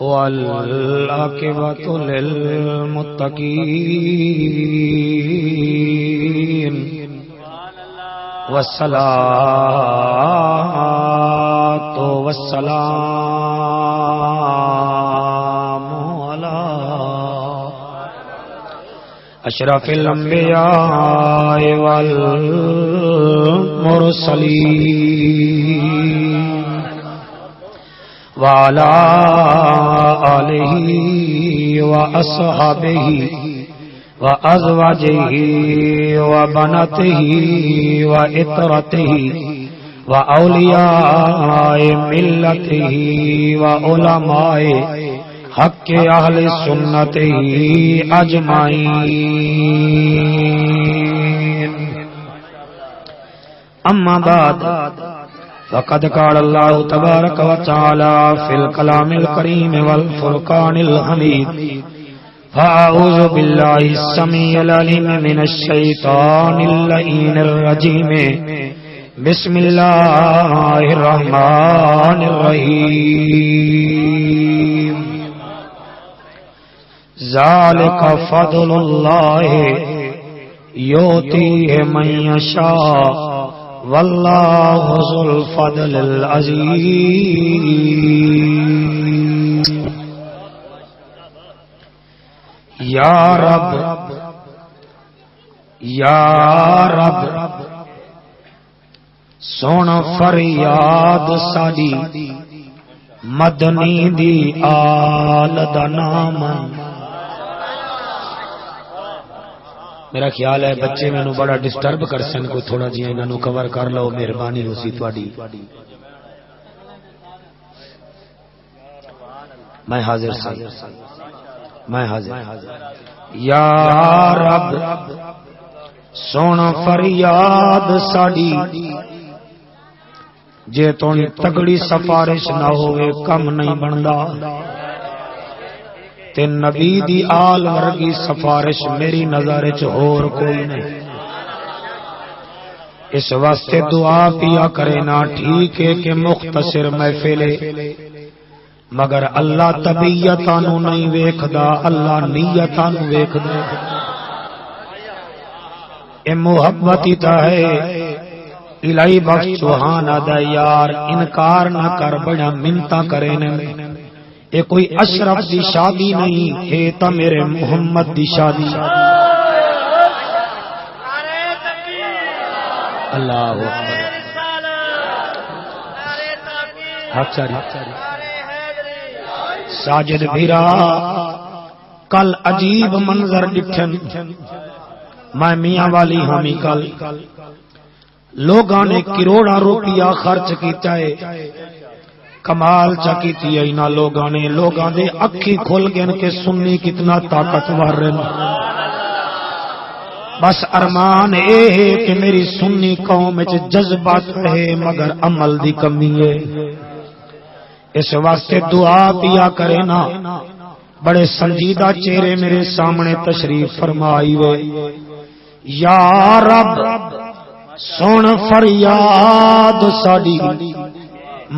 والعاقبۃ للمتقین والصلاۃ والسلام علی اشرف الانبیاء والمرسلین وعلى آلہ واصحابہ وازواجہ وبناتہ وعطرتہ واولیاء ملتہ وعلماء حق اہل سنت اجمعین اما بعد فقد قال الله تبارك وتعالى في الكلام الكريم والفرقان الحميد فأعوذ بالله السميع العليم من الشيطان اللعين الرجيم بسم الله الرحمن الرحيم ذلك فضل الله يؤتيه من يشاء واللہ ذو الفضل العظیم یا رب سونا فریاد ساڈی مدنی دی آل دا نام میرا خیال ہے بچے مینوں بڑا ڈسٹرب کر سن کوئی تھوڑا جہا انہاں نوں کور کر لو مہربانی ہوسی تہاڈی میں حاضر یا رب سونا فریاد ساڈی جے تو تگڑی سفارش نہ ہوئے کم نہیں بندا تے نبی دی آل ورگی سفارش میری نظر چ اور کوئی نہیں اس واسطے دعا پیا کرے نا ٹھیک ہے کہ مختصر محفل مگر اللہ طبیعتاں نو نہیں ویکھدا اللہ نیتاں نو ویکھدا اے محبت ہی تا ہے الہی بخش سبحان ادا یار انکار نہ کر بڑا منتاں کرے نے یہ کوئی اشرف دی شادی نہیں ہے تا میرے محمد دی شادی اللہ اکبر ساجد بھیرا کل عجیب منظر ڈٹھن میں میاں والی ہمی کل لوگاں نے کروڑا روپیہ خرچ کیتا ہے کمال چکیتی ہے انہاں لوگاں نے لوگاں دے اکھی کھل گئے کہ سنی کتنا طاقتور ہے بس ارمان اے ہے کہ میری سنی قوم وچ جذبات ہے مگر عمل دی کمی ہے اس واسطے دعا پیا کرے نا بڑے سنجیدہ چہرے میرے سامنے تشریف فرمائی وے یا رب سن فریاد ساڈی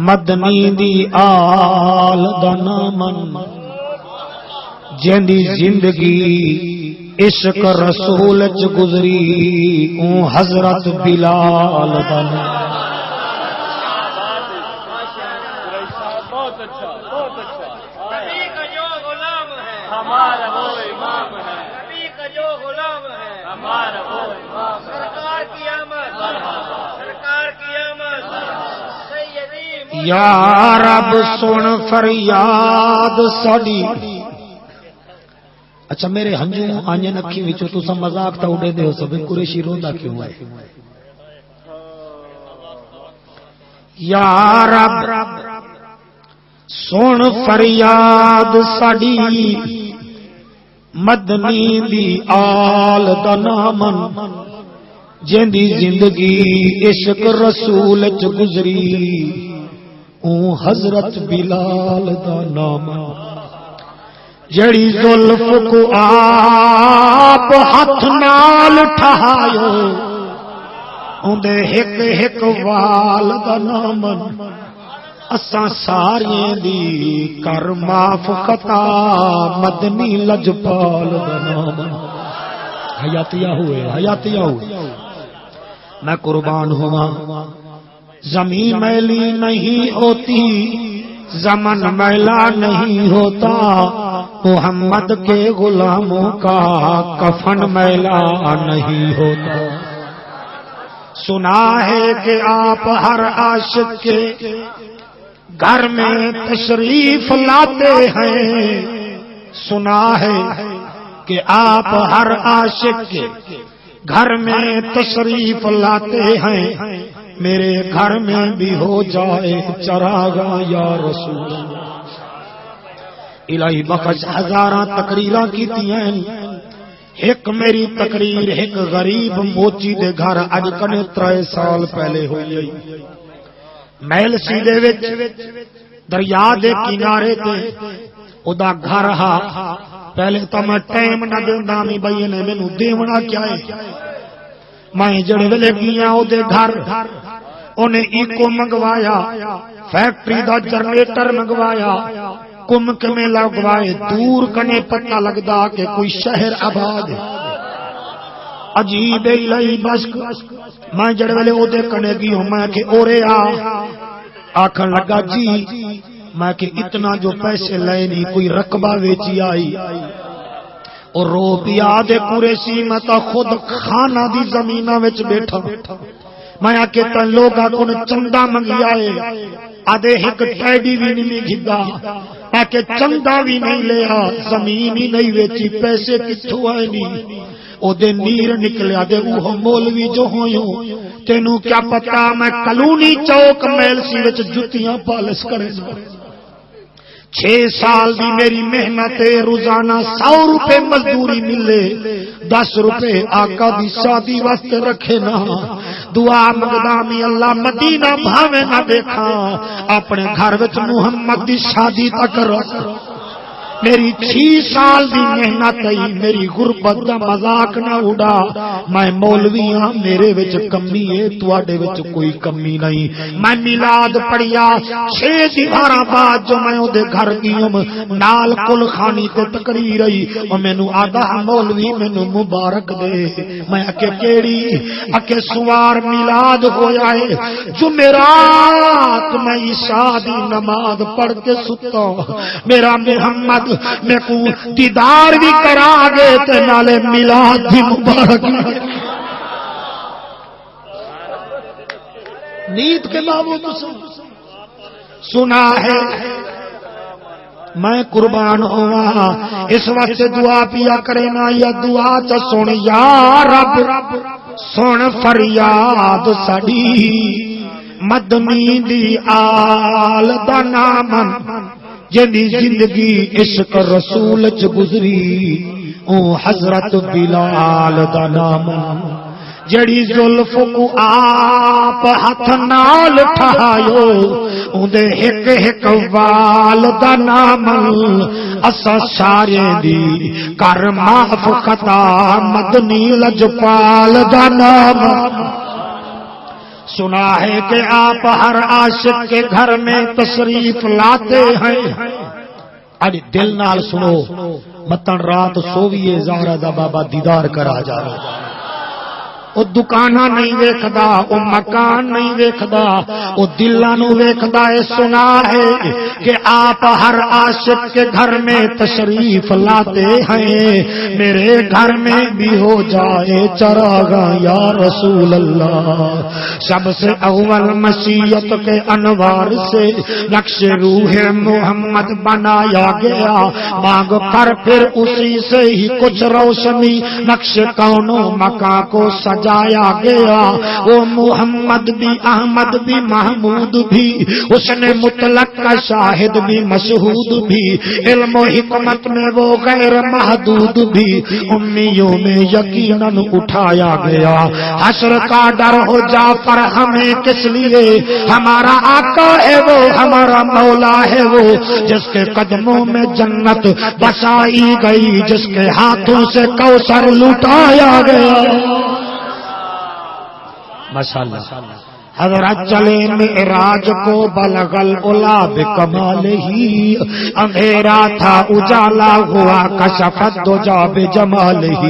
مدنی دی آل دا نامن جیندی زندگی عشق رسول چ گزری اون حضرت بلال دا نام یا رب سن فریاد ساڈی اچھا میرے ہنجو آنجن اکھی وچوں تساں مذاق تا اڑے دے ہو سب قریشی روندا کیوں ہے یا رب سن فریاد ساڈی مدنی دی آل دا نامن جیندی زندگی عشق رسول چ گزری اون حضرت بلال دا نام جڑی زلف کو آپ ہاتھ نال ٹھہایو اندے ہک ہک وال دا نام اساں ساریاں دی کر معاف خطا مدنی لجپال دا نام حیاتیہ ہوئے میں قربان ہوا زمین میلی نہیں ہوتی زمن میلا نہیں ہوتا محمد کے غلاموں کا کفن میلا نہیں ہوتا سنا ہے کہ آپ ہر عاشق کے گھر میں تشریف لاتے ہیں سنا ہے کہ آپ ہر عاشق کے گھر میں تشریف لاتے ہیں میرے گھر میں بھی ہو جائے چراغا یا رسول الہی بخش ہزاراں تقریراں کیتیاں ایک میری تقریر ایک غریب موچی دے گھر اج کنے 3 سال پہلے ہوئی محل سی دے وچ دریا دے کنارے تے او دا گھر ہا پہلے تو میں ٹائم نہ دیندا نہیں بھئی نے مینوں دیونا کیا ہے میں جڑے ویلے گیا او دے گھر انہیں ایکو منگوایا فیکٹری دا جنریٹر منگوایا کم میں لگوائے دور کنے پتہ لگدا کہ کوئی شہر آباد ہے عجیب الہی بس میں جڑے ویلے او دے کنے گئی ہوں میں کہ اورے آکھن لگا جی میں کہ اتنا جو پیسے لے نہیں کوئی رقبہ ویچی آئی اور رو پیا دے قریشی میں تا خود خانہ دی زمینہ وچ بیٹھا میں آکے تن لوگا کن چندہ منگی آئے آدھے ایک ٹیڈی بھی نہیں گھدا آکے چندہ بھی نہیں لیا زمین ہی نہیں ویچی پیسے کتھو آئے نہیں او دے نیر نکلے آدھے اوہ مولوی جو ہوئیوں تینوں کیا پتا میں کلونی چوک میل سی وچ جتیاں پالس کرے 6 سال دی میری محنت روزانہ 100 روپے مزدوری ملے 10 روپے آقا دی شادی واسطے رکھے نا دعا مقدامی اللہ مدینہ بھاوے نہ دیکھا اپنے گھر وچ محمد دی شادی تک رکھ میری 6 سال دی محنت ہے میری غربت دا مذاق نہ اڑا میں مولوی ہاں میرے وچ کمی ہے تواڈے وچ کوئی کمی نہیں میں میلاد پڑھیا 6 دیواراں بعد جو میں او دے گھر گیوم نال کل خانی تے تقریر رہی او مینوں آدا مولوی مینوں مبارک دے میں اکے کیڑی اکے سوار میلاد ہویا ہے جمعرات میں عشاء دی نماز پڑھ کے ستا میرا محمد میں کو دیدار بھی کرا گے تے نالے میلاد بھی مبارک نیت کے معبود سنا ہے میں قربان ہوا اس وقت دعا پیا کرے نا یا دعا چ سن یا رب سن فریاد ساڈی مدنی دی آل دا نام جنی زندگی عشق رسول چ گزری او حضرت بلال دا نام جڑی زلف کو آپ ہاتھ نال ٹھایو اندے ایک ایک وال دا نام اسا سارے دی کر معاف خطا مدنی لجپال دا نام سنا ہے کہ آپ ہر عاشق کے گھر میں تشریف لاتے ہیں اج دل نال سنو متن رات سوویے زہرا دا بابا دیدار کرا جا رہا او دکانہ نہیں ویکھدا او مکان نہیں ویکھدا او دلاں نو ویکھدا ہے سنا ہے کہ آپ ہر عاشق کے گھر میں تشریف لاتے ہیں میرے گھر میں بھی ہو جائے چراغاں یا رسول اللہ سب سے اول مشیت کے انوار سے نقش روح محمد بنایا گیا مانگ کر پھر اسی سے ہی کچھ روشنی نقش کونوں مکان کو سجایا گیا وہ محمد بھی احمد بھی محمود بھی اس نے مطلق کا شاہد بھی مشہود بھی علم و حکمت میں وہ غیر محدود بھی امیوں میں یقیناً اٹھایا گیا حشر کا ڈر ہو جا پر ہمیں کس لیے ہمارا آقا ہے وہ ہمارا مولا ہے وہ جس کے قدموں میں جنت بسائی گئی جس کے ہاتھوں سے کوثر لٹایا گیا ماشاءاللہ حضرت چلے معراج کو بلغ العلا بکمالہ، اندھیرا تھا اجالا ہوا کشفت دجا بجمالہ،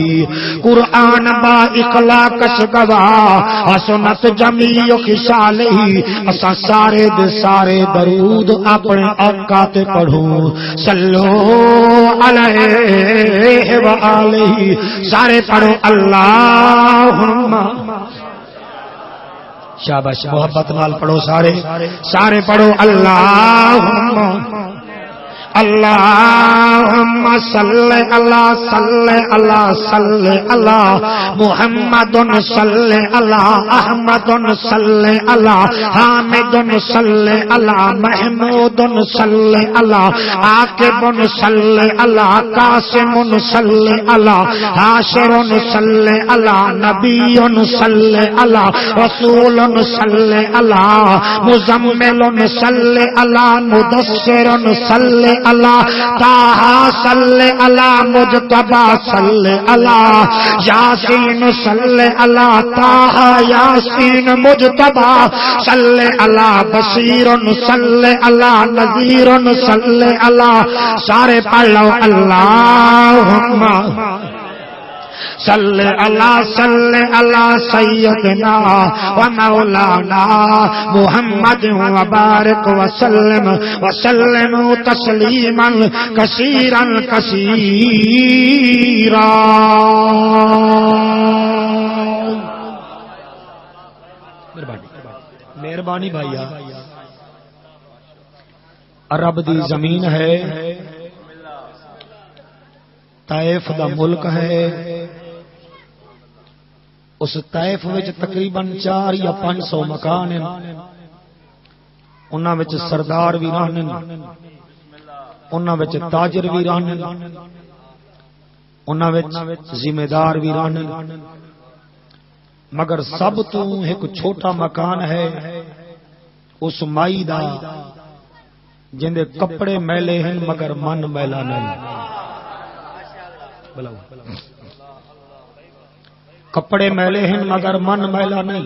قرآن با اخلاقش گواہ حسنت جمیع خصالہ، اسا سارے دے سارے درود اپنے آقا تے پڑھوں، صلو علیہ وآلہ، سارے پڑھو اللہم، شاباش محبت نال پڑھو، سارے پڑھو اللہم اللہم صلی اللہ محمد صلی اللہ احمد صلی اللہ حامد صلی اللہ محمود صلی اللہ عاقب صلی اللہ قاسم صلی اللہ حاشر صلی اللہ نبی صلی اللہ رسول صلی اللہ مزمل صلی اللہ مدثر صلی اللہ طٰہٰ صلی اللہ مجتبیٰ صلی اللہ یاسین صلی اللہ طٰہٰ یاسین مجتبیٰ صلی اللہ بشیر صلی اللہ نذیر صلی اللہ، سارے پڑھ لو اللہم صلی اللہ سیدنا و مولانا محمد وبارک وسلم وسلم تسلیما کثیرا کثیرا۔ مہربانی بھائیا، عرب دی زمین ہے، طائف دا ملک ہے، اس طائف وچ تقریباً 400 یا 500 مکان ہیں، انہاں وچ سردار بھی رہنے، انہاں وچ تاجر بھی رہنے، انہاں وچ ذمہ دار بھی رہنے، مگر سب تو ایک چھوٹا مکان ہے اس مائی دا جندے کپڑے میلے ہیں مگر من میلا نہیں، کپڑے میلے ہیں مگر من میلا نہیں،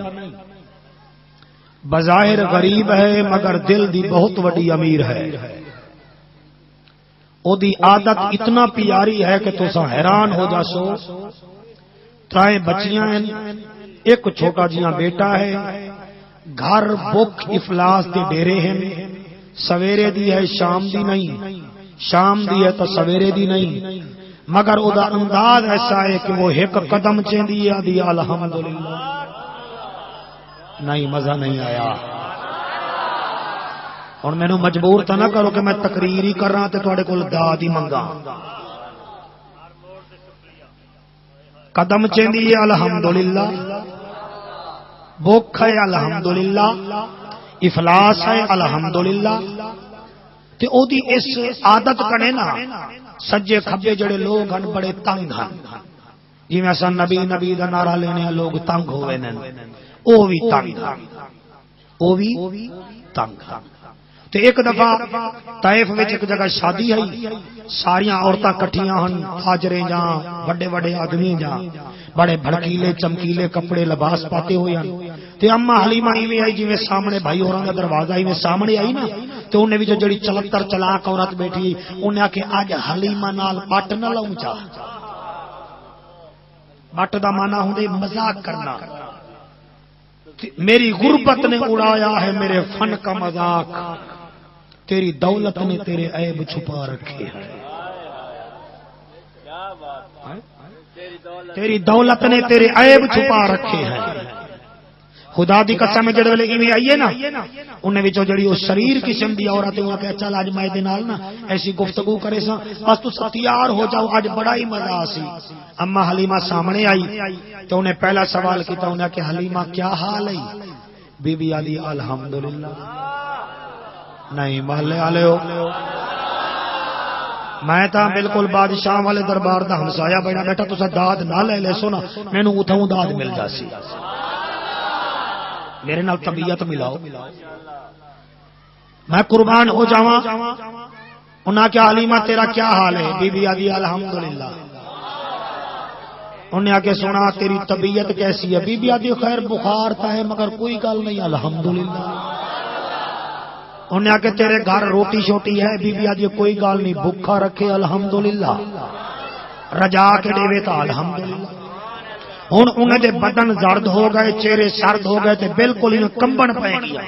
بظاہر غریب ہے مگر دل دی بہت وڈی امیر ہے، او دی عادت اتنا پیاری ہے کہ تساں حیران ہو جاسو۔ 3 بچیاں ہیں، ایک چھوٹا جیاں بیٹا ہے، گھر بھوک افلاس دے ڈیرے ہیں، سویرے دی ہے شام دی نہیں، شام دی ہے تو سویرے دی نہیں، مگر او دا انداز ایسا ہے کہ وہ ایک قدم چیندی ہے دی الحمدللہ۔ نہیں مزہ نہیں آیا، اور میں نو مجبور تا نہ کرو کہ میں تقریر ہی کر رہا تے تواڈے کول داد ہی منگا، قدم چیندی ہے الحمدللہ، بھوک ہے الحمدللہ، افلاس ہے الحمدللہ، تے او دی اس عادت کنے نا سجے کھبے جڑے لوگ ہیں بڑے تنگ ہیں، جی میں ایسا نبی دا نعرہ لینے لوگ تنگ ہوئے نے، او بھی تنگ، او بھی تنگ۔ تو ایک دفعہ طائف وچ ایک جگہ شادی ہے، ساریاں عورتاں کٹھیاں ہن، تاجریں جاں بڑے بڑے آدمی جاں، بڑے بھڑکیلے چمکیلے کپڑے لباس پاتے ہوئے ہیں، تے اما حلیمہ ایویں آئی جویں سامنے بھائی ہوراں دا دروازہ ایویں سامنے آئی نا، تے انہیں وچ جڑی چلتر چلاک عورت بیٹھی انہیں آ کے اج حلیمہ نال پٹ نہ لاؤں چا، بٹ دا مانا ہوندا مذاق کرنا، میری غربت نے اڑایا ہے میرے فن کا مذاق، تیری دولت نے تیرے عیب چھپا رکھے ہیں، تیری دولت نے تیرے عیب چھپا رکھے ہیں۔ خدا دی قسم جڑے ویلے ایویں آئیے نا، انہاں وچوں جڑی او شریر قسم دی عورت انہاں کہ چل اج میں دے نال نا ایسی گفتگو کرے سا، بس تو تیار ہو جاؤ اج بڑا ہی مزہ سی۔ اما حلیمہ سامنے آئی تو انہیں پہلا سوال کیتا، انہیں کہ حلیمہ کیا حال ہے؟ بی بی علی الحمدللہ۔ نہیں محلے والے ہو، میں تا بالکل بادشاہ والے دربار دا ہمسایا بنا بیٹھا، تسا داد نہ لے لے سونا مینوں اتھوں داد مل جاسی، میرے نال طبیعت ملاؤ میں قربان ہو جاواں۔ انہاں کیا حلیمہ تیرا کیا حال ہے؟ بی بی علی الحمدللہ۔ انہیں آ کے سنا تیری طبیعت کیسی ہے؟ بی بی آدھی خیر بخار تھا ہے مگر کوئی گل نہیں الحمدللہ۔ انہیں آ کے تیرے گھر روٹی شوٹی ہے؟ بی بی آدھی کوئی گل نہیں بھوکا رکھے الحمدللہ، رجا کے ڈیوے تا الحمدللہ۔ ہن انہیں دے بدن زرد ہو گئے، چہرے سرد ہو گئے تے بالکل ہی کمبن پے گیا۔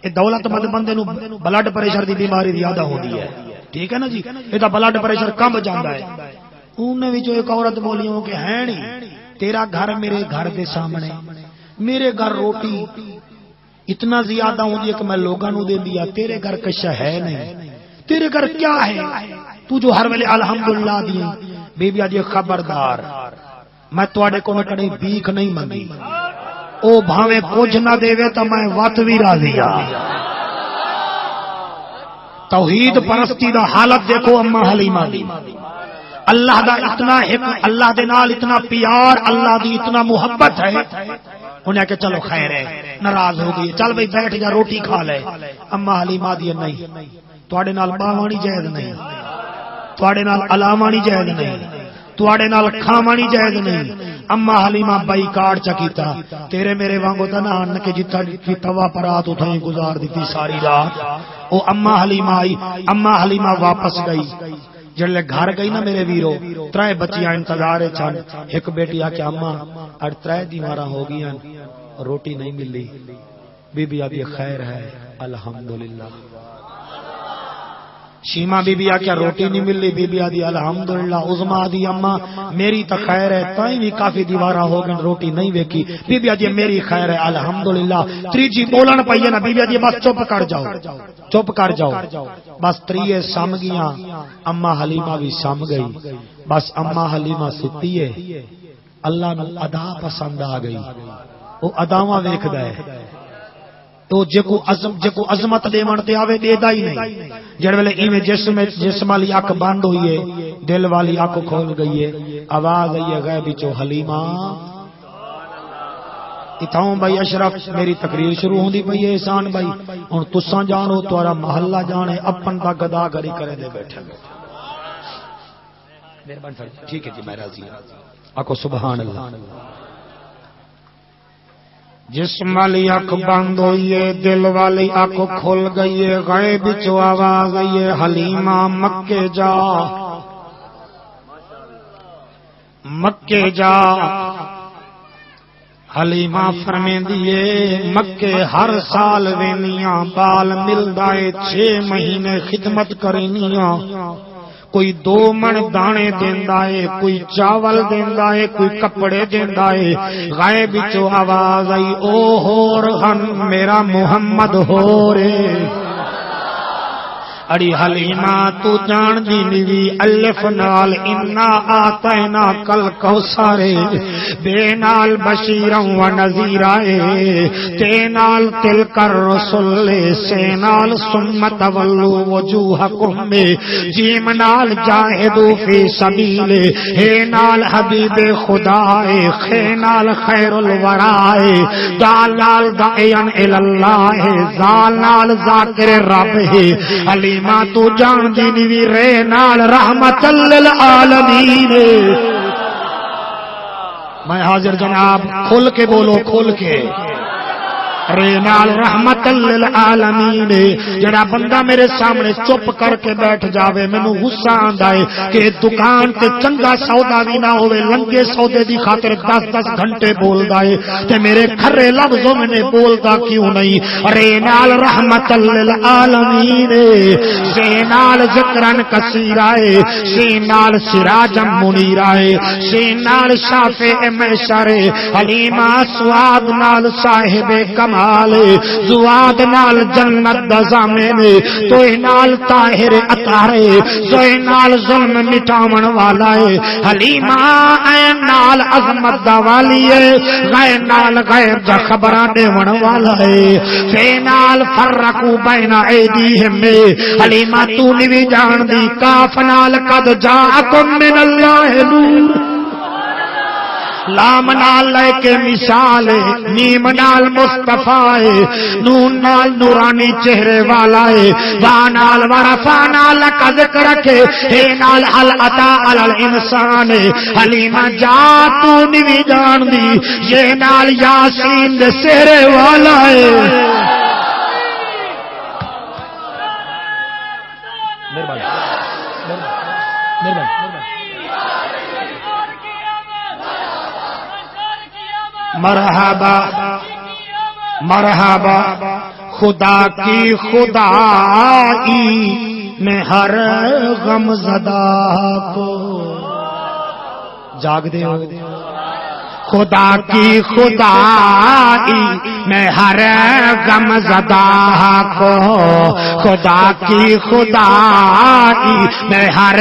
یہ دولت مند بندے نو بلڈ پریشر دی بیماری زیادہ ہوندی ہے، ٹھیک ہے نا جی، یہ بلڈ پریشر کم جاندا ہے۔ انہیں وچوں ایک عورت بولی ہو کہ ہے نہیں تیرا گھر میرے گھر دے سامنے، میرے گھر روٹی اتنا زیادہ ہوندی ہے کہ میں لوگاں نو دے دیا، تیرے گھر کچھ ہے نہیں، تیرے گھر کیا ہے تو جو ہر ویلے الحمدللہ دی؟ بی بی آدھی خبردار میں تواڈے کو کڑی بھیک نہیں منگی، او بھاویں کچھ نہ دیوے تو میں وت وی راضی ہاں۔ توحید پرستی دا حالت دیکھو اما حلیمہ دی، اللہ دا اتنا اللہ دے نال اتنا پیار، اللہ دی اتنا محبت ہے۔ انہیں کہ چلو خیر ہے، ناراض ہو گئی، چل بھائی بیٹھ جا روٹی کھا لے۔ اما حلیمہ دی نہیں، تواڈے نال باوانی جائز نہیں، تواڈے نال علامانی جائز نہیں، تواڈے نال کھاوانی جائز نہیں۔ اما حلیمہ بائی کارڈ چکیتا تیرے میرے وانگو تا نہ ان کے جتا کی توا پرات اٹھائیں گزار دیتی ساری رات۔ او اما حلیمہ آئی، اما حلیمہ واپس گئی، جڑے گھر گئی نا میرے ویرو، ترے بچیاں انتظار چھن، ایک بیٹی آ کے اما اڑ ترے دیواراں ہو گئیاں روٹی نہیں ملی۔ بی بی آدھی خیر ہے الحمدللہ۔ شیما بی بی آکیا روٹی نہیں ملی، بی بی آدھی الحمدللہ۔ عظما آدھی اما میری تو خیر ہے، تائیں بھی کافی دیواراں ہو گئے روٹی نہیں ویکھی، بی بی آدھی میری خیر ہے الحمدللہ۔ تریجی بولن پئی نا، بی بی آدھی بس چپ کر جاؤ، چپ کر جاؤ۔ بس تریے سم گیاں، اما حلیمہ بھی سم گئی۔ بس اما حلیمہ ستی ہے، اللہ نو ادا پسند آ گئی، وہ اداواں ویکھدا ہے تو جکو عظمت دیون تے آوے دیدا ہی نہیں۔ جڑ ویلے ایویں جسم والی اکھ بند ہوئی ہے، دل والی اکھ کھول گئی ہے، آواز آئی ہے غیب وچوں حلیمہ۔ اتھاں بھائی اشرف میری تقریر شروع ہوندی پئی ہے احسان بھائی، ہن تساں جانو تہاڈا محلہ جانے، اپن دا گداگری کرے دے بیٹھے مہربانی فرمائیں۔ ٹھیک ہے جی میں راضی ہوں، آکھو سبحان اللہ۔ جسم والی اکھ بند ہوئی ہے، دل والی اکھ کھل گئی ہے، غیب وچوں آواز آئی ہے حلیمہ مکے جا، مکے جا۔ حلیمہ فرمیندی ہے مکے ہر سال وینیاں، بال ملدا ہے 6 مہینے خدمت کرینیاں، کوئی 2 من دانے دیندا ہے، کوئی چاول دیندا ہے، کوئی کپڑے دیندا ہے۔ غیب وچوں آواز آئی او ہور ہن میرا محمد ہو رے۔ اڑی حلیمہ تو جان دی نیوی الف نال انا آتینا کل کوثر، بے نال بشیرا و نذیرا، تے نال تلک الرسل، سے نال ثم تولوا وجوہکم، جیم نال جاہدوا فی سبیل، ہے نال حبیب خدا، خے نال خیر الورا، دال نال داعیا الی اللہ، زال نال ذاکر رب، حلیمہ تو جان دی نیوی رے نال رحمت للعالمین۔ میں حاضر جناب، کھل کے بولو، کھل کے۔ رے نال رحمت للعالمین۔ جڑا بندہ میرے سامنے چپ کر کے بیٹھ جاوے، مینوں غصہ آندا ہے کہ دکان تے چنگا سودا بھی نہ ہوے، لنگے سودے دی خاطر 10-10 گھنٹے بولدا ہے تے میرے کھرے لفظوں میں بولدا کیوں نہیں؟ رے نال رحمت للعالمین، سے نال ذکرن کثیرا، سے نال سراجم منیرا، سے نال شافع محشر، حلیمہ سواد نال صاحب کمال، زواد نال جنت دا ضامن، توہی نال طاہر اطہر، زوہی نال ظلم مٹاون والا ہے، حلیمہ عین نال عظمت دا والی ہے، غیب نال غیب دا خبراں دیون والا ہے، فے نال فرقوا بین ایدیہم، حلیمہ تو نہیں جان دی، کاف نال قد جاءکم من اللہ نور، لام نال لے کے مثال میم نال مصطفی نون نال نورانی چہرے والا ہے وا نال ورفعنا لک ذکر رکھے اے نال حل عطا علی الانسان حلیمہ جا تو نہیں جان دی یہ نال یاسین دے چہرے والا ہے مرحبا مرحبا خدا کی خدائی میں ہر غم زدہ کو جاگ دے ہو خدا کی خدائی میں ہر غم زدہ کو خدا کی خدائی میں ہر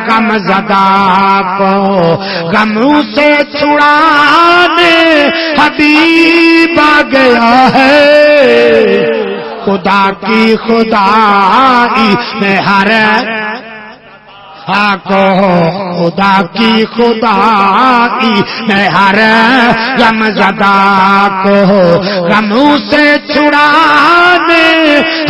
غم زدہ کو غموں سے چھڑانے حبیب آ گیا ہے خدا کی خدائی میں ہر کو خدا کی خدائی میں ہر غم زدہ کو غموں سے چھڑانے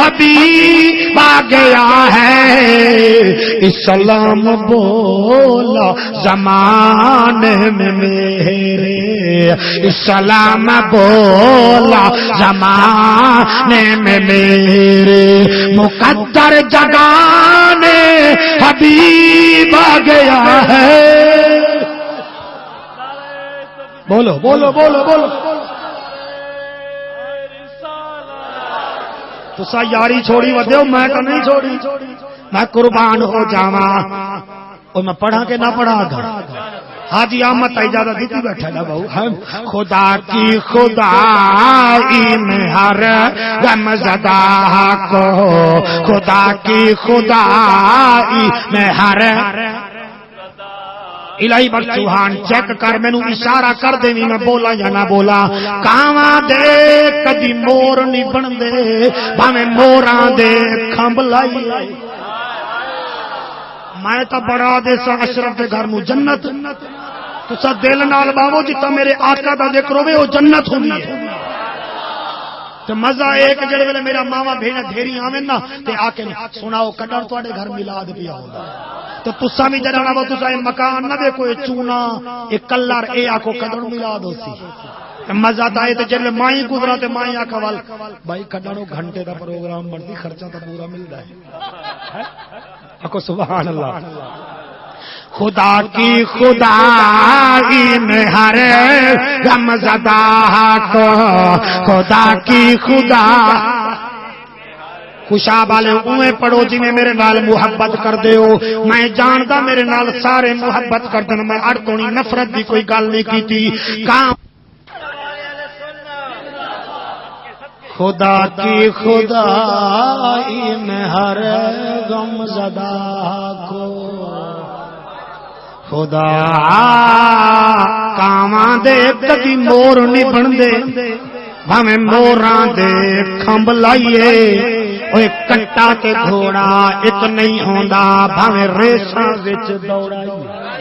حبیب آ گیا ہے اسلام بولا زمانے میں میرے اسلام بولا زمانے میں میرے مقدر جگانے حبیب آ گیا ہے بولو بولو بولو بولو تو سا یاری چھوڑی ودیو میں تو نہیں چھوڑی میں قربان ہو جاواں اور میں پڑھا کے نہ پڑھا گا حاجی احمد اجازت دیتی بیٹھا نا بہو خدا کی خدائی میں ہر غم زدہ کو خدا کی خدائی میں ہر الہی بخش چوہان چیک کر مینو اشارہ کر دے میں بولا یا نہ بولا کاواں دے کدی مور نہیں بن دے بھاویں موراں دے کھمب لائی میں تا بڑا دے سا اشرف دے گھر مو جنت تو سا دل نال باو جتا میرے آقا دا ذکر ہوئے وہ جنت ہوئی ہے تو مزہ ایک جڑے ویلے میرا ماما بھینا دھیری آمین نا تے آکے سناؤ کڈر تو گھر ملاد پیا ہوگا تو تسا بھی جڑا وہ تسا مکان نہ دیکھو یہ چونا یہ کلر اے آکو کڈر ملاد ہوسی مزہ آئے تو جلے مائی گزرا تے مائی آکا وال بھائی کڈروں گھنٹے دا پروگرام مرضی خرچہ تا پورا مل رہا ہے اکو سبحان اللہ خدا کی خدائی میں ہر غم زدہ کو خدا کی خدا خوشاب والے اوے پڑھو جی میں میرے نال محبت کر دے ہو میں جاندا میرے نال سارے محبت کر دن میں اڑتونی نفرت دی کوئی گل نہیں کیتی کام خدا کی خدائی میں ہر غم زدہ کو خدا کاواں دے کدی مور نہیں بن دے بھاویں موراں دے کھمب لائیے اوے کٹا تے گھوڑا ایک نہیں ہوندا بھاویں ریساں وچ دوڑائیے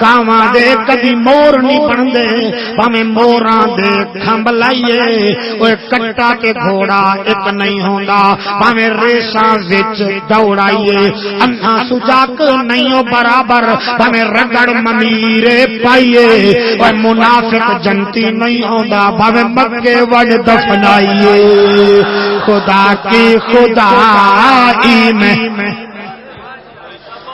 کاواں دے کدی مور نہیں بندے بھاویں موراں دے کھمب لائیے اوے کٹا تے گھوڑا ایک نہیں ہوندا بھاویں ریساں وچ دوڑائیے انھا سجاک نہیں ہو برابر بھاویں رگڑ ممیرے پائیے اوے منافق جنتی نہیں ہوندا بھاویں مکے وڑ دفنائیے خدا کی خدائی میں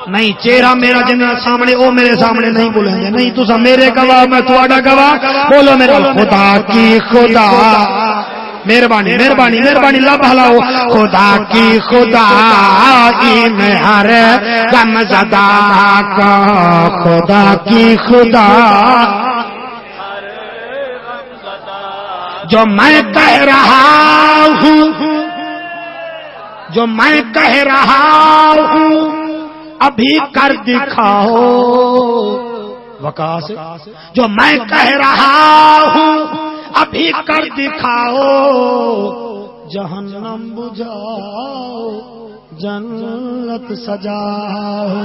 نہیں چہرہ میرا جن سامنے او میرے سامنے نہیں بولیں گے نہیں تو میرے گواہ میں تھوڑا گواہ بولو میرا خدا کی خدا مہربانی مہربانی مہربانی لب ہلاؤ خدا کی خدائی میں ہر غم زدہ کا خدا کی خدا جو میں کہہ رہا ہوں جو میں کہہ رہا ہوں ابھی کر دکھاؤ وکاس جو میں کہہ رہا ہوں ابھی کر دکھاؤ جہنم بجھاؤ جنت سجاؤ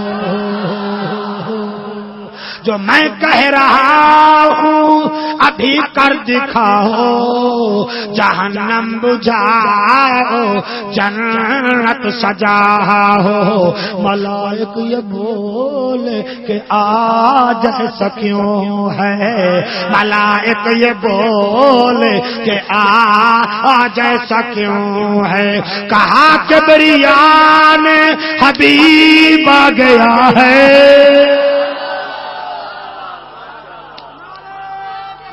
جو میں کہہ رہا ہوں ابھی کر دکھاؤ، جہنم بجھاؤ جنت سجاؤ۔ ملائک یہ بولے کہ آج ایسا کیوں ہے، ملائک یہ بولے کہ آج ایسا کیوں ہے، کہا کبریان حبیب آ گیا ہے۔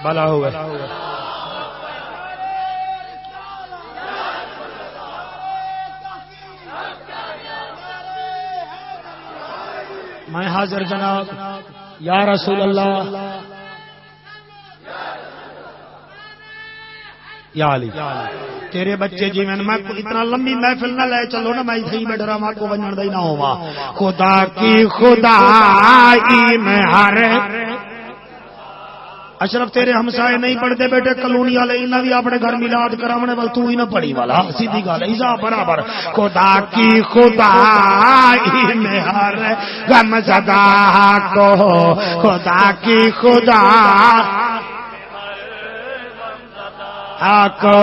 بھلا ہوا میں حاضر جناب یا رسول اللہ یا علی۔ تیرے بچے جی میں کو اتنا لمبی محفل نہ لے چلو نا، میں صحیح میں ڈرا ماں کو بنن دے نہ ہوا۔ خدا کی خدائی میں ہر اشرف تیرے ہمسائے نہیں پڑھتے بیٹے کالونی والے، انہاں بھی اپنے گھر میلاد کراونے وال تو ہی نہ پڑھی والا، سیدھی گل ہے برابر۔ خدا کی خدائی میں ہر غم زدہ کو، خدا کی خدا کو،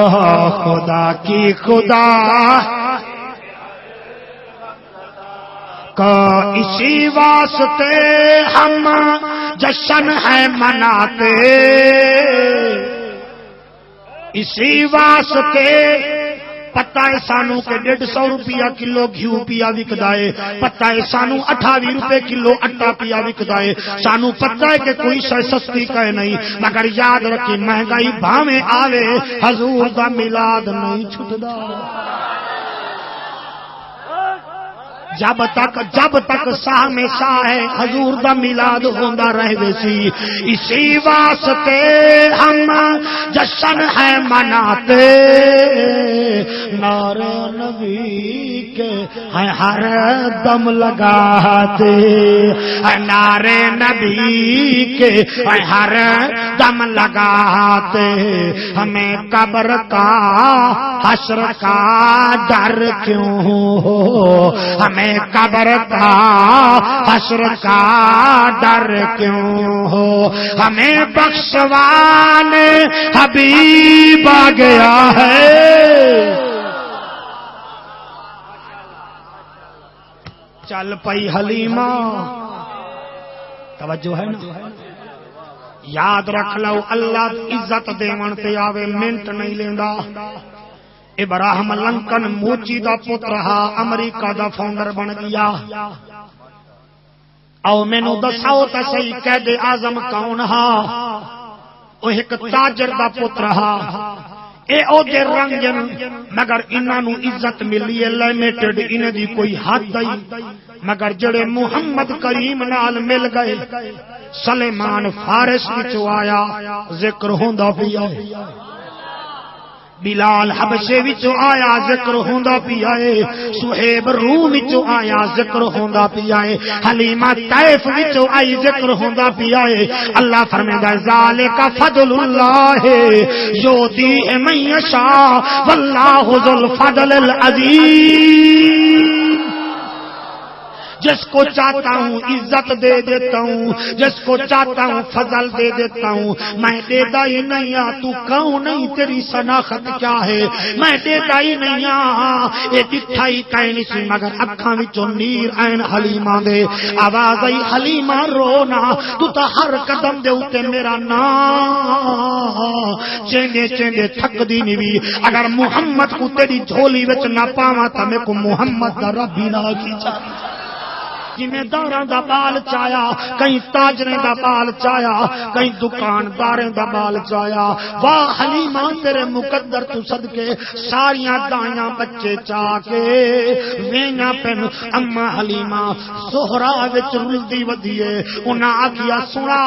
خدا کی خدا کو، اسی واسطے ہم جشن ہے مناتے، اسی واسطے پتہ ہے سانو کہ 150 روپیہ کلو گھیو پیا وکدا ہے، پتہ ہے سانو 28 روپے کلو اٹا پیا وکدا ہے، سانو پتہ ہے کہ کوئی شے سستی کہے نہیں، مگر یاد رکھی مہنگائی بھاویں آوے حضور دا میلاد نہیں چھٹدا۔ جب تک ساہ میں ساہ ہے حضور دا میلاد ہوندا رہے سی، اسی واسطے ہم جشن ہے مناتے، نعرے نبی کے ہیں ہر دم لگاتے، نعرے نبی کے ہیں ہر دم لگاتے، ہمیں قبر کا حشر کا ڈر کیوں ہو، ہمیں قبر کا حشر کا ڈر کیوں ہو، ہمیں بخشوان حبیب آ گیا ہے۔ چل پئی حلیمہ، توجہ ہے نا، یاد رکھ لو اللہ عزت دیون تے آوے منٹ نہیں لیندا۔ ابراہیم لنکن موچی دا پتر ہا، امریکہ دا فاؤنڈر بن گیا۔ او مینو دساؤ تے صحیح قائد اعظم کون ہا؟ او ایک تاجر دا پتر ہا۔ اے او دے رنگن مگر انہاں نو عزت ملی ہے لمیٹڈ، انہاں دی کوئی حد نہیں، مگر جڑے محمد کریم نال مل گئے، سلیمان فارس وچوں آیا ذکر ہوندا پیا ہے، بلال حبشے وچوں آیا ذکر ہوندا پیا ہے، صہیب روم وچوں آیا ذکر ہوندا پیا ہے، حلیمہ طائف وچوں آئی ذکر ہوندا پیا ہے۔ اللہ فرمائندا ہے ذالک فضل اللہ یؤتی من یشاء واللہ ذو الفضل العظیم۔ جس کو چاہتا ہوں عزت دے دیتا ہوں، جس کو چاہتا ہوں فضل دے دیتا ہوں، میں دیتا ہی نہیں ہاں، تو کہوں نہیں تیری شناخت کیا ہے، میں دیتا ہی نہیں ہاں، یہ دکھا ہی کہیں نہیں سی مگر اکھاں وچوں نیر این حلیمہ دے، آواز آئی حلیمہ رونا، تو تا ہر قدم دے اوتے میرا نام چیندے چیندے تھک دی نہیں بھی، اگر محمد کو تیری جھولی وچ نہ پاواں تا میں کو محمد دا رب ہی نہ کھینچا۔ جنہیں داراں دا بال چایا، کہیں تاجریں دا بال چایا، کہیں دکانداریں دا بال چایا، واہ حلیمہ تیرے مقدر تو صدقے ساریاں دائیاں بچے چاہ کے وینا پن اما حلیمہ زہرا وچ رلدی ودیے، انہاں آکھیا سنا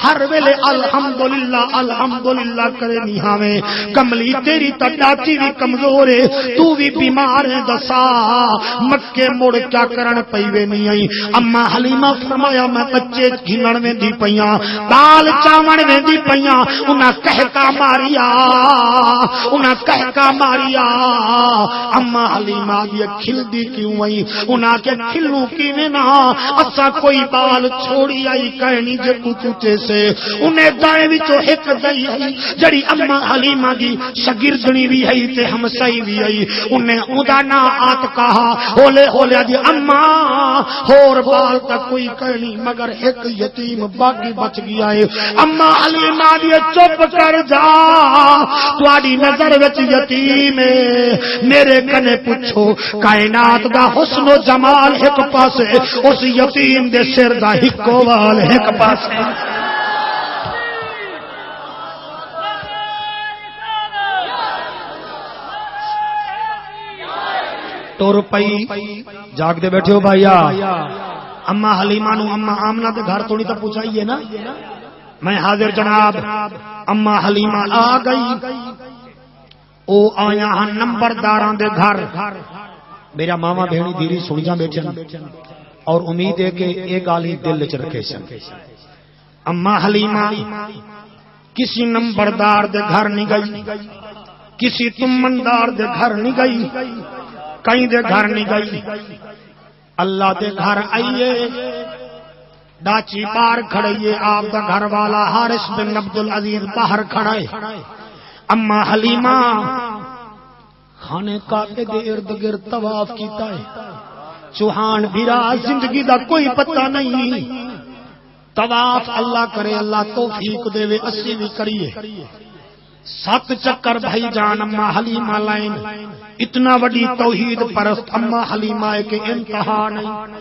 ہر ویلے الحمدللہ الحمدللہ کرے نہیں ہاویں، کملی تیری تڈاچی بھی کمزور ہے، تو بھی بیمار ہے، دسا مکے مڑ کیا کرن پئیوے نہیں آئی۔ اما حلیمہ فرمایا میں بچے گھنن ویندی پیاں، دال چاون ویندی پیاں، انہاں کہکا ماریا، انہاں کہکا ماریا، اما حلیمہ دی کھل دی کیوں آئی؟ انہاں کے کھلوں کیویں نہ اسا کوئی بال چھوڑی آئی کہنی جے کچے سے انہیں دائیں وچوں ایک دئی جڑی اما حلیمہ دی شاگردنی بھی ہے تے ہمسائی بھی ہے انہیں ادا نا آت کہا ہولے ہولے دی اما اور بال تک کوئی کہنی مگر ایک یتیم باقی بچ گیا ہے اما حلیمہ دی چپ کر جا تواڈی نظر وچ یتیم ہے میرے کنے پوچھو کائنات دا حسن و جمال ایک پاسے اس یتیم دے سر دا ہکو وال ایک پاسے ٹور پئی جاگ دے بیٹھے ہو بھائیا اما حلیمہ نو اما آمنہ دے گھر تھوڑی تو پوچھائیے نا میں حاضر جناب اما حلیمہ آ گئی او آیا ہاں نمبرداراں دے گھر میرا ماما بہنی دیری سنی جا بیٹھے اور امید ہے کہ ایک گالی دل چ رکھے سن اما حلیمہ کسی نمبردار دے گھر نہیں گئی کسی تمندار دے گھر نہیں گئی کہیں دے گھر نہیں گئی اللہ دے گھر آئیے ڈاچی پار کھڑائیے آپ دا گھر والا حارث بن عبدالعزیز باہر کھڑائے اما حلیمہ خانے کعبے دے ارد گرد طواف کیتا ہے چوہان بھیرا زندگی دا کوئی پتہ نہیں طواف اللہ کرے اللہ توفیق دے وے اسی بھی کریے 7 چکر بھائی جان اما حلیمہ لائن اتنا وڈی توحید پرست اما حلیمہ ہے کہ انتہا نہیں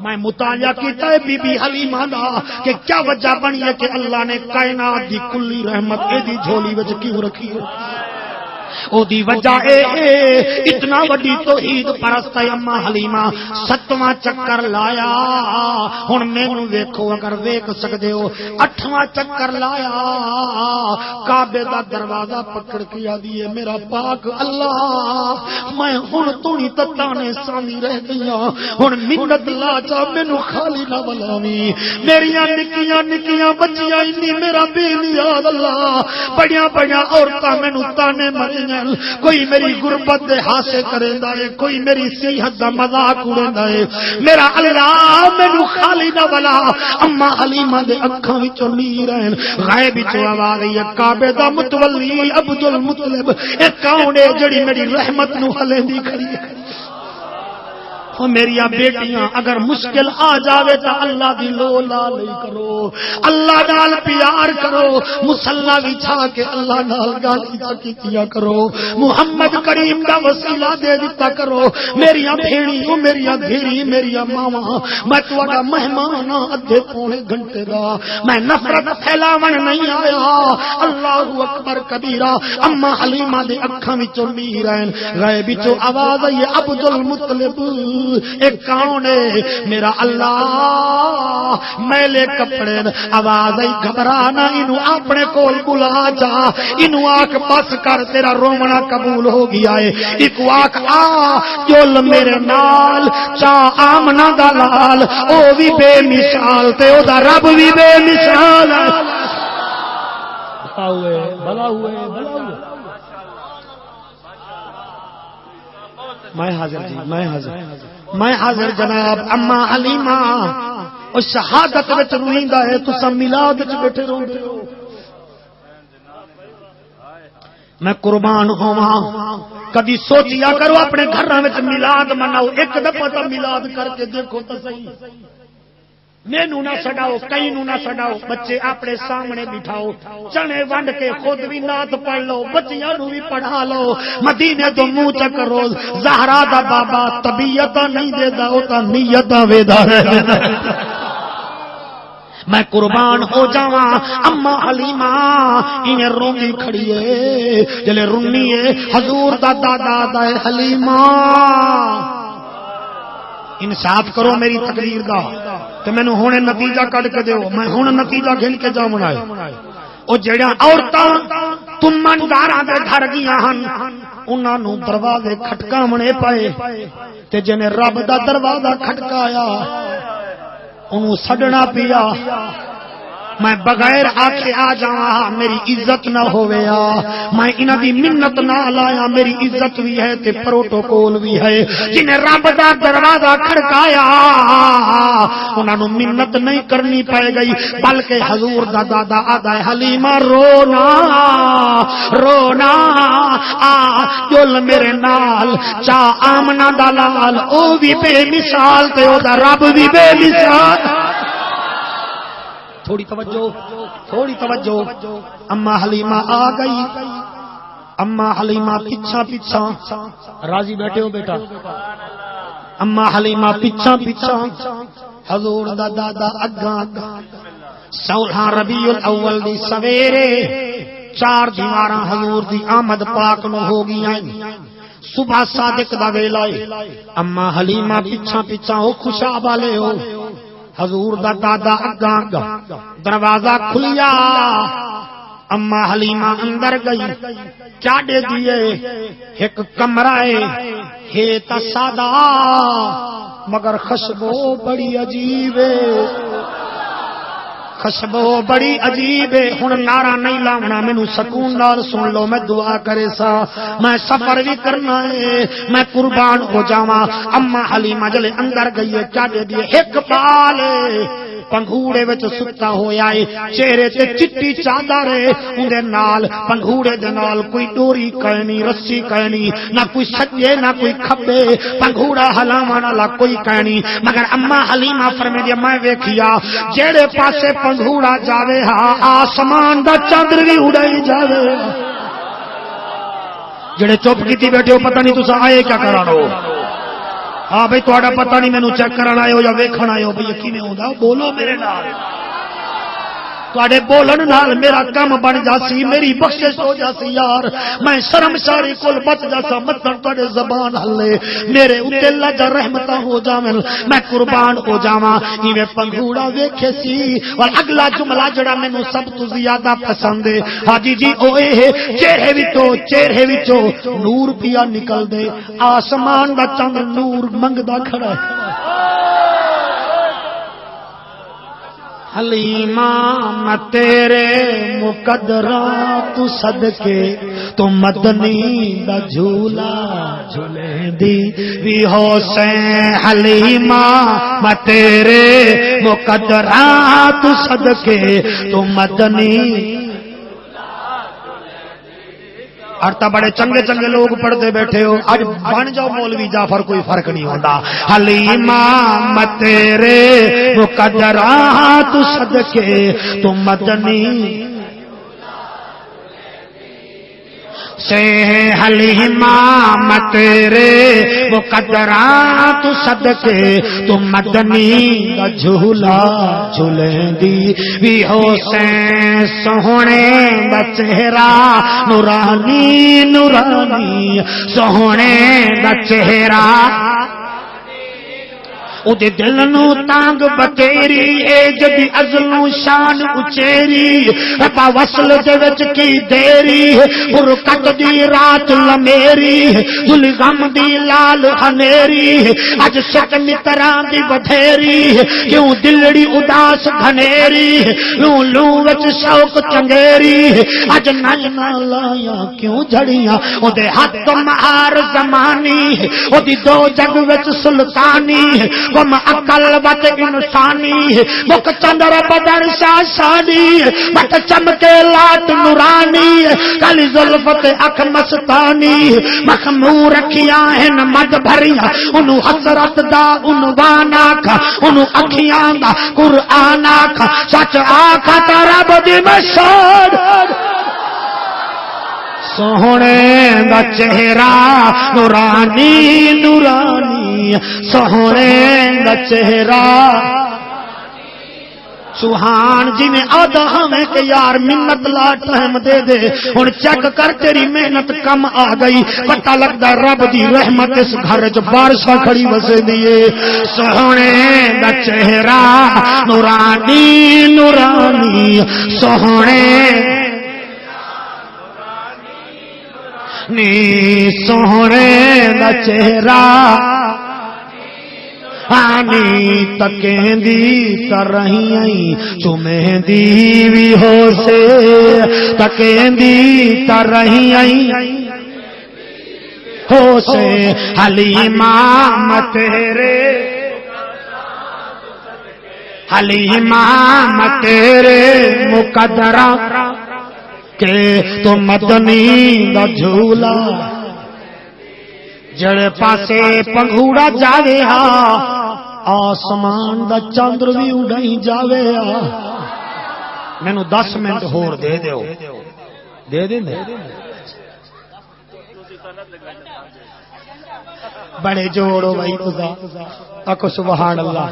میں مطالعہ کیتا ہے بی بی حلیمہ دا کہ کیا وجہ بنی ہے کہ اللہ نے کائنات دی کلی رحمت اے دی جھولی وچ کیوں رکھی ہے او دی وجہ اے اتنا وڈی توحید پرست ہے اما حلیمہ 7واں چکر لایا ہن مینوں ویکھو اگر ویکھ سکدے ہو 8واں چکر لایا کعبے دا دروازہ پکڑ کے آدی ہے میرا پاک اللہ میں ہن توڑی تتانے سامی رہ گیا ہن منت لا چا مینوں خالی نہ بلاویں میریاں نکیاں نکیاں بچیاں انی میرا بے نیاز اللہ بڑیاں بڑیاں عورتاں مینوں تانے مرے کوئی میری غربت دے حاصل کریندا ہے کوئی میری صحت دا مذاق اڑیندا ہے میرا اللہ مینوں خالی نہ بلا اما حلیمہ دے اکھاں وچوں نیر ہیں غائب وچوں آواز آئی کعبے دا متولی عبد المطلب اے کون ہے جڑی میری رحمت نو ہلیندی کھڑی ہے میری بیٹیاں اگر مشکل آ جاوے تو اللہ دی لو لا نہیں کرو اللہ نال پیار کرو مصلا بچھا کے اللہ نال گالی کیتیا کرو محمد کریم دا وسیلہ دے دیتا کرو میریاں بھیڑیوں میریاں بھیڑی میریاں ماواں میں تہاڈا مہمان ہاں ادھے پونے گھنٹے دا میں نفرت پھیلاون نہیں آیا اللہ اکبر کبیرہ اما حلیمہ دے اکھاں وچوں نیر ہیں غائب وچوں آواز آئی عبد المطلب ایک کون ہے میرا اللہ میلے کپڑے آواز آئی گھبرانا انہوں اپنے کول بلا جا انہوں آکھ بس کر تیرا رومنا قبول ہو گیا ہے ایک آکھ آ جول میرے نال چاہ آمنہ دلال او بھی بے مثال تے او دا رب بھی بے مثال بھلا ہوئے میں حاضر جناب اما حلیمہ او شہادت وچ رویندا ہے تساں میلاد وچ بیٹھے روندے ہو میں قربان ہوواں کبھی سوچیا کرو اپنے گھراں وچ میلاد مناؤ ایک دفعہ تو میلاد کر کے دیکھو تو صحیح مینوں نہ سڈاؤ کئی نو نہ سڈاؤ بچے اپنے سامنے بٹھاؤ چنے ونڈ کے خود بھی نعت پڑھ لو بچیاں نو بھی پڑھا لو مدینے تو منہ چکرو زہرا دا بابا طبیعت نہیں دے دا او تا نیت ویدا رہندا میں قربان ہو جاواں اما حلیمہ انہیں روندی کھڑی ہے جلے رونی ہے حضور دا دادا دا حلیمہ انصاف کرو میری تقریر دا تے مینوں ہن نتیجہ کڈ کے دیو میں ہن نتیجہ گھن کے جاونا ہے او جڑیاں عورتاں تمنداراں دے گھر گیاں ہن انہاں نوں دروازے کھٹکاونے پئے تے جنے رب دا دروازہ کھٹکایا انہوں سڈنا پیا میں بغیر آکھے آ جاواں میری عزت نہ ہوے میں انہاں دی منت نہ لایا میری عزت بھی ہے تے پروٹوکول بھی ہے جنہیں رب دا دروازہ کھڑکایا انہاں نو منت نہیں کرنی پے گئی بلکہ حضور دا دادا آدا حلیمہ رونا رونا آ جل میرے نال چا آمنہ دا لال او بھی بے مثال تے او دا رب بھی بے مثال تھوڑی توجہ اما حلیمہ آ گئی اما حلیمہ پیچھا راضی بیٹھے ہو بیٹا اما حلیمہ پیچھا حضور دا دادا اگاں 16 ربیع الاول دی سویرے 4 دیواراں حضور دی آمد پاک نو ہو گئیاں صبح صادق دا ویلا اما حلیمہ پیچھا ہو خوشاب والے ہو حضور دا دادا اگاں دروازہ کھلیا اما حلیمہ اندر گئی کیا دے دیے ایک کمرہ ہے تا سادہ مگر خوشبو بڑی عجیب ہے خوشبو بڑی عجیب ہے ہن نعرہ نہیں لاونا مینوں سکون نال سن لو میں دعا کرے سا میں سفر بھی کرنا ہے میں قربان ہو جاواں اما حلیمہ جلے اندر گئی ہے کیا دے دیے ایک بال پنگھوڑے وچ ستا ہویا ہے چہرے تے چٹی چادر ہے اندے نال پنگھوڑے دے نال کوئی ڈوری کہنی رسی کہنی نہ کوئی سجے نہ کوئی کھبے پنگھوڑا ہلاون والا کوئی کہنی مگر اما حلیمہ فرمایا میں ویکھیا جڑے پاسے پنگھوڑا جاوے ہاں آسمان دا چاندر بھی اڑائی جاوے جڑے چپ کیتی بیٹھے ہو پتہ نہیں تساں آئے کیا کرانو ہاں بھائی تھوڑا پتہ نہیں مینوں چیک کرن آئے ہو یا ویکھن آئے ہو بھئی کیویں ہوندا بولو میرے نال تواڈے بولن نال میرا کم بن جاسی میری بخشش ہو جاسی یار میں شرم شاری کول بچ جاسا مطلب تواڈے زبان ہلے میرے اوتے اللہ دا رحمتاں ہو جاویں میں قربان ہو جاواں ایویں پنگھوڑا ویکھے سی اور اگلا جملہ جڑا مینوں سب تو زیادہ پسند ہے حاجی جی اوئے چہرے وچوں نور پیا نکل دے آسمان دا چند نور منگدا کھڑا ہے حلیمہ میں تیرے مقدراں تو صدقے تو مدنی دا جھولا جھولے دی وی حسین حلیمہ میں تیرے مقدراں تو صدقے تو مدنی اور بڑے چنگے لوگ پڑھتے بیٹھے ہو اج بن جاؤ مولوی جعفر کوئی فرق نہیں ہوتا حلیمہ میں تیرے مقدرات صدقے تو مدنی سے حلیمہ میں تیرے مقدرات صدقے تو مدنی دا جھولا جھولیں دی بھی حسین سوہنے دا چہرہ نورانی نورانی سوہنے دا چہرہ او دے دل نو تانگ بتیری اے جدی ازلو شان اچیری ربا وصل دے وچ کی دیری پر کٹ دی رات لمیری دل غم دی لال ہنیری اج سٹ متران دی بدھیری کیوں دلڑی اداس گھنیری لوں لوں وچ شوق چنگیری اج نجنا لایا کیوں جھڑیاں او دے ہاتھ مہار زمانی او دی دو جگ وچ سلطانی وم عقل وت انسانی مک چندر بدر شاشانی بٹ چمکے لات نورانی کلی زلفت اکھ مستانی مخمور رکھیاں ہن مد بھریاں انو حسرت دا عنوان آکھا انو اکھیاں دا قرآن آکھا سچ آکھا تارا بدی مشہور سوہنے دا چہرہ نورانی نورانی سوہنے دا چہرہ سبحان جی میں آدھا ہمیں کہ یار منت لاٹ رحم دے دے ہن چیک کر تیری محنت کم آ گئی پتہ لگدا رب دی رحمت اس گھر وچ بارشاں کھڑی وسے دیے سوہنے دا چہرہ نورانی نورانی سوہنے نی سوہنے دا چہرہ آنی تکیں دی ترہی چمیں دی بھی ہو سے تکیں دی ترہی ہو سے حلیمہ تیرے حلیمہ تیرے مقدرہ کہ تو مدنی دا جھولا جڑے پاسے پنگھوڑا جاوے آسمان دا چاندر بھی اڑائی جاوے مینو 10 منٹ ہور دے دیو دے دیں بڑے جوڑو بھائی خدا آکو سبحان اللہ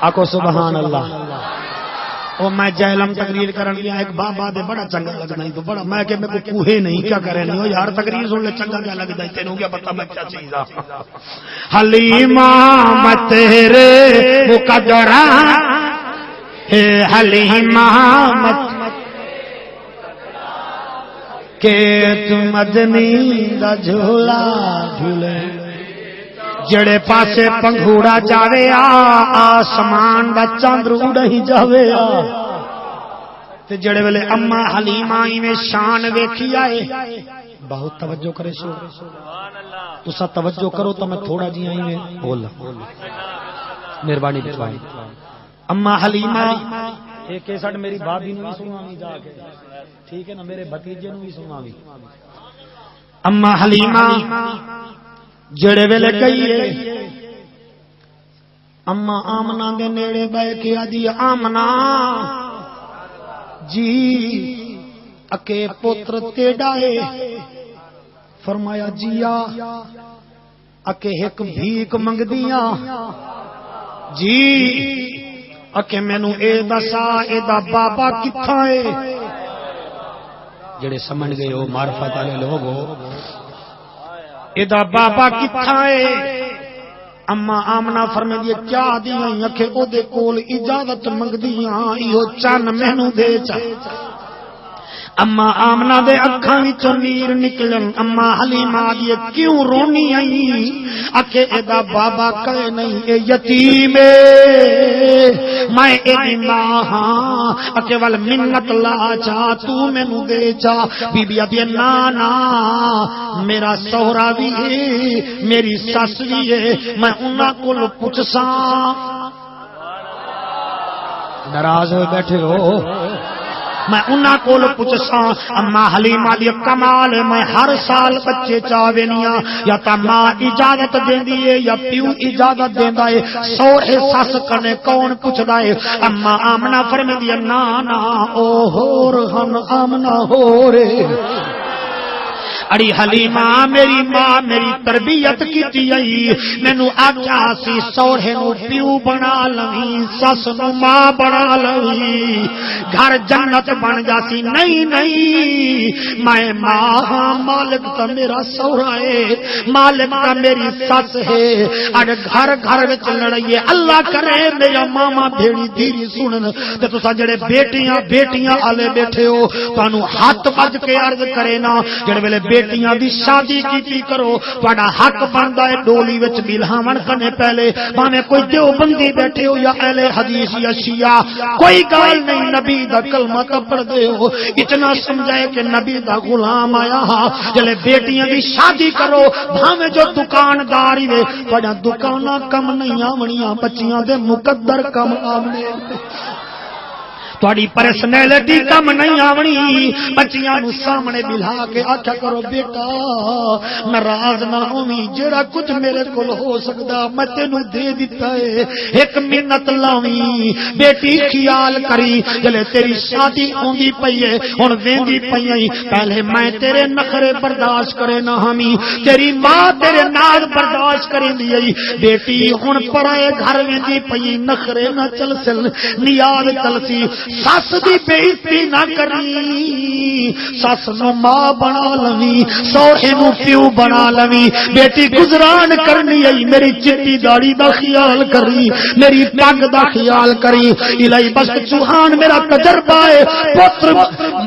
آکو سبحان اللہ او میں جہلم تقریر کرن گیا ایک بابا دے بڑا چنگا لگنا ہی تو بڑا میں کہ میں کو کوہے نہیں کیا کرے نہیں ہو یار تقریر سن لے چنگا کیا لگتا ہے تینوں کیا پتہ میں کیا چیزا حلیمہ مت تیرے مقدرہ ہے حلیمہ مت کہ تم مدنی دا جھولا جھولے جڑے پاسے پنگھوڑا جاوے آسمان دا چاندر اڑی جاوے تے جڑے ویلے اما حلیمہ میں شان ویکھی آئے بہت توجہ کرے سو تسا توجہ کرو تو میں تھوڑا جی آئی میں بول مہربانی بچوائی اما حلیمہ ایک کیسٹ میری بھابی نو بھی سناوی جا کے ٹھیک ہے نا میرے بھتیجے نو بھی سناوی اما حلیمہ جڑے ویلے کہیے اما آمنہ دے نیڑے بے کے آدھی آمنہ جی اکے پوتر تیڑائے فرمایا جیا اکے ایک بھیک منگ دیا جی اکے مینو اے دسا اے دا بابا کتھا ہے جڑے سمجھ گئے ہو معرفت والے لوگ ہو ادا بابا کتھا ہے اما آمنہ فرمے دی کیا دیاں اکھے او دے کول اجازت منگ دیاں ایو چن مینوں دے چا اما آمنہ دے اکھاں وچوں نیر نکلن اما حلیمہ دی کیوں رونی آئی اکھے ادا بابا کہے نہیں اے یتیم میں ایدی ماں ہاں اکھے وال منت لا چا تو مینوں دے چا بی بی ادی نانا میرا سہرا بھی ہے میری سس بھی ہے میں انہاں کول پوچھساں ناراض ہوئے بیٹھے ہو میں انہاں کول پوچھساں اما حلیمہ دی کمال میں ہر سال بچے چاوینیاں یا تا ماں اجازت دیندی ہے یا پیو اجازت دیندا ہے سوہے سس کنے کون پوچھدا ہے اما آمنہ فرماندی ہے نا نا او ہور ہن آمنہ ہورے اڑی حلیمہ میری ماں میری تربیت کیتی آئی مینوں آکھیا سی سوہے نو پیو بنا لویں سس نو ماں بنا لویں گھر جنت بن جاسی نہیں نہیں میں ماں مالک تا میرا سوہرا ہے مالک تا میری سس ہے اڑ گھر گھر وچ لڑائیے اللہ کرے میرا ماما بھیڑی دیری سنن تے تساں جڑے بیٹیاں والے بیٹھے ہو تانوں ہاتھ بج کے عرض کرے نا جڑے ویلے بیٹیاں دی شادی کیتی کرو تہاڈا حق بندا ہے ڈولی وچ بلہاون کنے پہلے بھاویں کوئی دیوبندی بیٹھے ہو یا اہل حدیث یا شیعہ کوئی گال نہیں نبی دا کلمہ کا پڑھ دے ہو اتنا سمجھائے کہ نبی دا غلام آیا ہاں جلے بیٹیاں دی شادی کرو بھاویں جو دکاندار ہی تہاڈا دکاناں کم نہیں آونیاں بچیاں دے مقدر کم آونے تھوڑی پرسنالٹی کم نہیں آونی بچیاں نو سامنے بلا کے آکھیا کرو بیٹا ناراض نہ ہوویں جڑا کچھ میرے کول ہو سکدا میں تینوں دے دتا ہے ایک منت لاویں بیٹی خیال کری جلے تیری شادی ہوندی پئی ہے ہن ویندی پئی ہے پہلے میں تیرے نخرے برداشت کرے نہ ہمی تیری ماں تیرے ناز برداشت کریندی ہے بیٹی ہن پرائے گھر ویندی پئی نخرے نہ چل سن نیاز چل سی سس دی بے عزتی نہ کری سس نو ماں بنا لوی سوہے نو پیو بنا لوی بیٹی گزران کرنی ہے میری چٹی داڑھی دا خیال کری میری پگ دا خیال کری الہی بس چوہان میرا تجربہ ہے پتر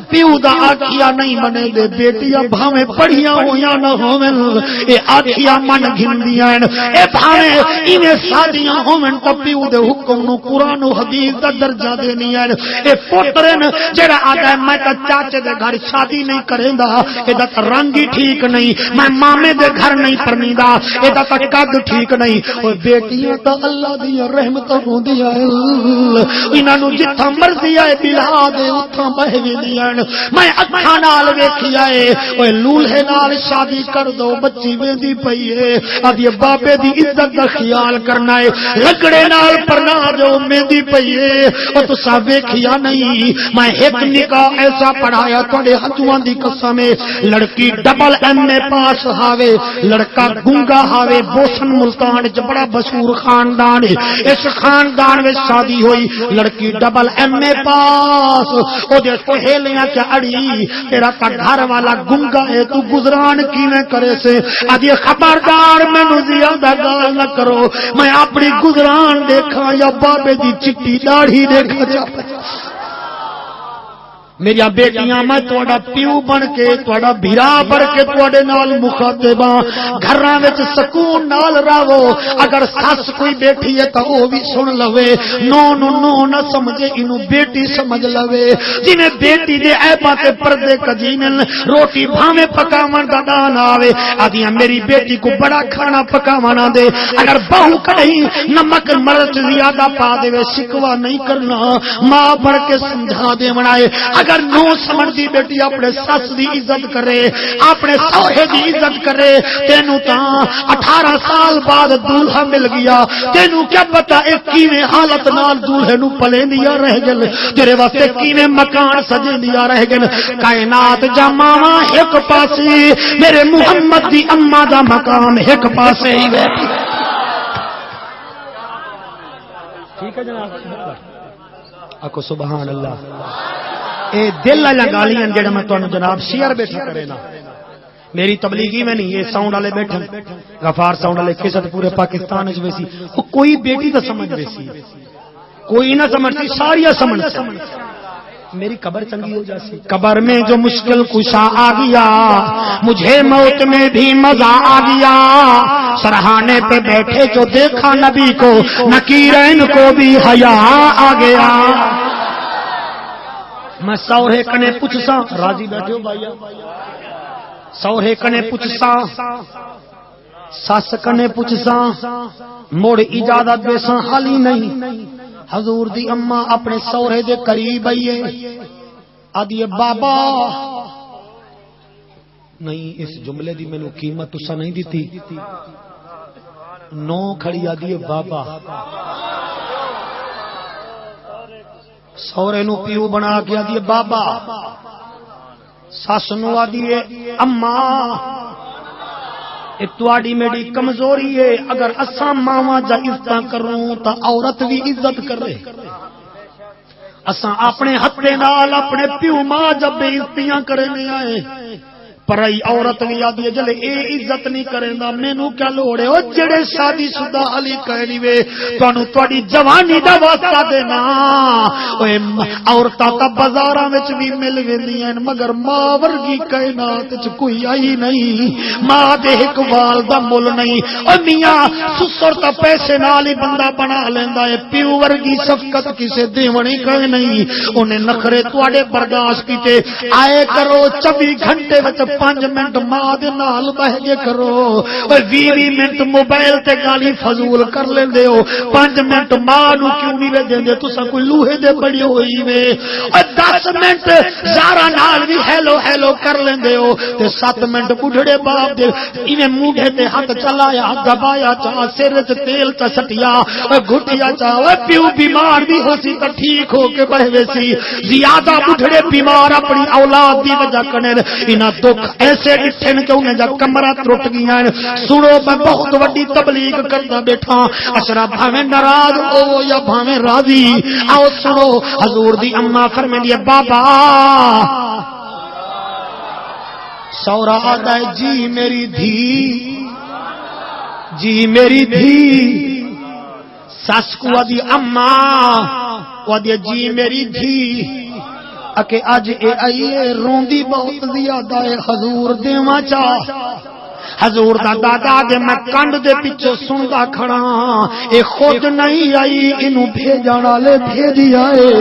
پیو دا آکھیا نہیں منے دے بیٹیاں بھاویں پڑھیاں ہویاں نہ ہوویں اے آکھیا من گھندیاں اے بھاویں ایویں شادیاں ہوویں تے پیو دے حکم نو قرآن و حدیث دا درجہ دینی ہے اے پترن جڑا آدا میں تے چاچے دے گھر شادی نہیں کریندا اے دا رنگ ہی ٹھیک نہیں میں مامے دے گھر نہیں پرنیدا اے دا قد ٹھیک نہیں او بیٹیاں تا اللہ دی رحمت ہوندیاں انہاں نو جتھاں مرضی آئے بلا دے اتھاں بہویندیاں میں اکھاں نال ویکھیا اے اوے لولہے نال شادی کر دو بچی ویندی پئی اے اب یہ بابے دی عزت دا خیال کرنا ہے لگڑے نال پرنا جو مہندی پئی اے او تساں ویکھیا نہیں میں ایک نکاح ایسا پڑھایا تواڈے ہتھاں دی قسم ہے لڑکی ڈبل ایم اے پاس ہاوے لڑکا گونگا ہاوے بوسن ملتان وچ بڑا مشہور خاندان ہے اس خاندان وچ شادی ہوئی لڑکی ڈبل ایم اے پاس او دے سہیلیاں چ اڑی تیرا تا گھر والا گونگا ہے تو گزران کیویں کرے سے اج یہ خبردار مینوں زیادہ گال نہ کرو میں اپنی گزران دیکھاں یا بابے دی چٹی داڑھی دیکھاں میری بیٹیاں میں تہاڈا پیو بن کے تہاڈا بھرا بن کے تہاڈے نال مخاطب ہاں گھراں وچ سکون نال رہو اگر سس کوئی بیٹھی ہے تے او بھی سن لوے نو نو نو نہ سمجھے اینو بیٹی سمجھ لوے جویں بیٹی دے عیباں تے پردے کجینن روٹی بھاویں پکاون دا دان آوے آدیاں میری بیٹی کو بڑا کھانا پکاونا دے اگر بہو کہیں نمک مرچ زیادہ پا دے شکوا نہیں کرنا ماں بڑھ کے سمجھا دے بنائے اگر نو سمجھ دی بیٹی اپنے سس دی عزت کرے اپنے سوہے دی عزت کرے تینوں تاں 18 سال بعد دولہا مل گیا تینوں کیا پتا ایک کیویں حالت نال دولہے نو پلے دیا رہ گل تیرے واسطے کیویں مکان سجے دیا رہ گل کائنات جماواں ایک پاسے میرے محمد دی اماں دا مقام ایک پاسے ہی ہے ٹھیک ہے جناب آکو سبحان اللہ اے دل والا گالیاں جڑا میں تانوں جناب شیئر بیٹھا کرے نا میری تبلیغی میں نہیں یہ ساؤنڈ والے بیٹھے غفار ساؤنڈ والے کسٹ پورے پاکستان وچ ویسی کوئی بیٹی تو سمجھ ویسی کوئی نہ سمجھتی ساریاں سمجھ میری قبر چنگی ہو جاسی قبر میں جو مشکل کشا آ گیا مجھے موت میں بھی مزہ آ گیا سرہانے پہ بیٹھے جو دیکھا نبی کو نکیرین کو بھی حیا آ گیا میں سوہے کنے پوچھسا راضی بیٹھے ہو بھائی سوہے کنے پوچھسا سس کنے پوچھسا موڑ اجازت دیسا حالی نہیں حضور دی اماں اپنے سوہے دے قریب آئیے آدھیے بابا نہیں اس جملے دی میں نے قیمت تسا نہیں دیتی نو کھڑی آدھیے بابا سورے نو پیو بنا کے آدھیے بابا سس نو آدھیے اماں اے تواڈی میری کمزوری ہے اگر اساں ماواں جا عزت کروں تا عورت بھی عزت کرے اساں اپنے ہتھے نال اپنے پیو ماں جب بے عزتیاں کرنے آئے پرائی عورت بھی آدھی جلے اے عزت نہیں کریندا مینوں کیا لوڑ ہے او جڑے شادی شدہ علی کہنی وے تانوں تواڈی جوانی دا واسطہ دینا اوے عورتاں تا بازاراں وچ بھی مل ویندیاں مگر ماں ورگی کائنات وچ کوئی آئی نہیں ماں دے ایک وال دا مول نہیں او میاں سسر تا پیسے نال ہی بندہ بنا لیندا ہے پیو ورگی شفقت کسے دیونی کوئی نہیں اونے نخرے تواڈے برداشت کیتے آئے کرو 24 گھنٹے وچ 5 منٹ ماں دے نال بہ کے کرو اوے 20 منٹ موبائل تے گالی فضول کر لیندے ہو 5 منٹ ماں نو کیوں نہیں دیندے تساں کوئی لوہے دے بڑی ہوئی وے او 10 منٹ زارا نال بھی ہیلو ہیلو کر لیندے ہو تے 7 منٹ بڈھڑے باپ دے ایویں موڈھے تے ہاتھ چلایا دبایا چا سر وچ تیل چا سٹیا او گھٹیا چا او پیو بیمار بھی ہو سی تے ٹھیک ہو کے بہوے سی زیادہ بڈھڑے بیمار اپنی اولاد دی وجہ کنے انہاں دکھ ایسے ڈٹھے کہ انہیں جا کمرہ ٹوٹ گیا. سنو میں بہت وڈی تبلیغ کرتا بیٹھا. اشرا بھاویں ناراض ہو یا بھاویں راضی, آؤ سنو حضور دی اما فرماندی ہے بابا سورا آتا ہے جی میری دھی, جی میری دھی. سس کو آدھی اما آدھی جی میری دھی. اکے اج اے آئیے روندی بہت زیادہ ہے حضور دیواں چا. حضور دا دادا دے میں کنڈ دے پیچھے سندا کھڑا, اے خود نہیں آئی اینو بھیجن والے بھیجی آئے.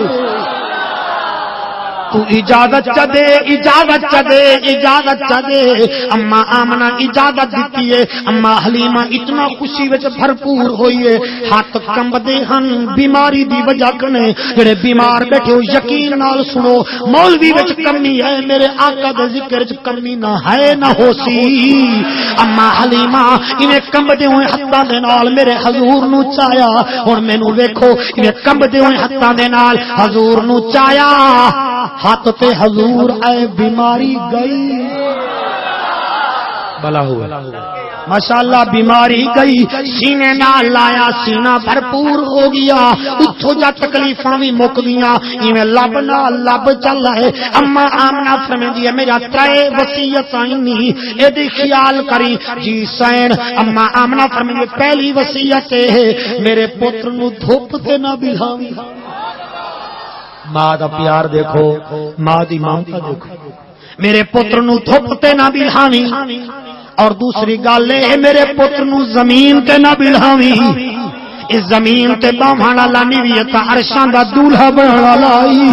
تو اجازت چا دے, اجازت چا دے, اجازت چا دے. اما آمنہ اجازت دیتی ہے. اما حلیمہ اتنا خوشی وچ بھرپور ہوئی ہے, ہاتھ کمب دے ہن بیماری دی وجہ کنے. جڑے بیمار بیٹھے ہو یقین نال سنو, مولوی وچ کمی ہے, میرے آقا دے ذکر وچ کمی نہ ہے نہ ہو سی. اما حلیمہ انہیں کمب دے ہوئے ہتھاں دے نال میرے حضور نو چایا. ہن مینوں ویکھو انہیں کمب دے ہوئے ہتھاں دے نال حضور نو چایا. ہاتھ تے حضور اے بیماری گئی. بلا ہوا ماشاءاللہ بیماری گئی. سینے نال لایا سینہ بھرپور ہو گیا. اتھو جا تکلیفاں بھی مک گیا. ایویں لب نال لب چل رہے. اما آمنہ فرماندی ہے میرا ترے وصیتاں نہیں اے دی خیال کری. جی سین اما آمنہ فرماندی پہلی وصیت ہے میرے پتر نو دھوپ تے نہ بہاویں. ماں دا پیار دیکھو, ماں دی ممتا دیکھو. میرے پتر نو دھوپ تے نہ بلہاویں. اور دوسری گل اے میرے پتر نو زمین تے نہ بلہاویں. اس زمین تے باہن والا نہیں وی تے عرشاں دا دولہا بنن والا آئی.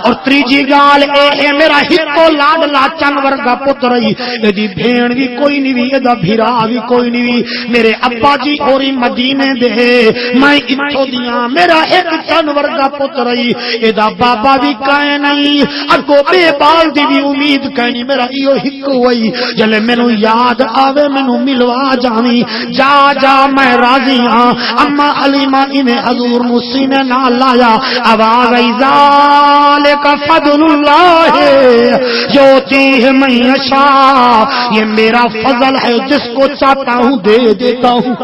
اور تیجی گال اے میرا ہکو لاڈلا چن ورگا پتر ای. ایدی بھین بھی کوئی نہیں وی, ایدا بھرا بھی کوئی نہیں وی. میرے ابا جی اوری مدینے دے, میں اتھو دیاں. میرا ایک چن ورگا پتر ای, ایدا بابا بھی کائے نہیں, اگو بے بال دی بھی امید کہنی. میرا ایو ہکو وئی جلے مینوں یاد آوے مینوں ملوا جاویں. جا جا میں راضی ہاں. اما حلیمہ انہیں حضور نو سینے نال لایا. آواز آئی ذالک کا فضل اللہ یؤتیہ من یشاء, یہ میرا فضل ہے جس کو چاہتا ہوں دے دیتا ہوں.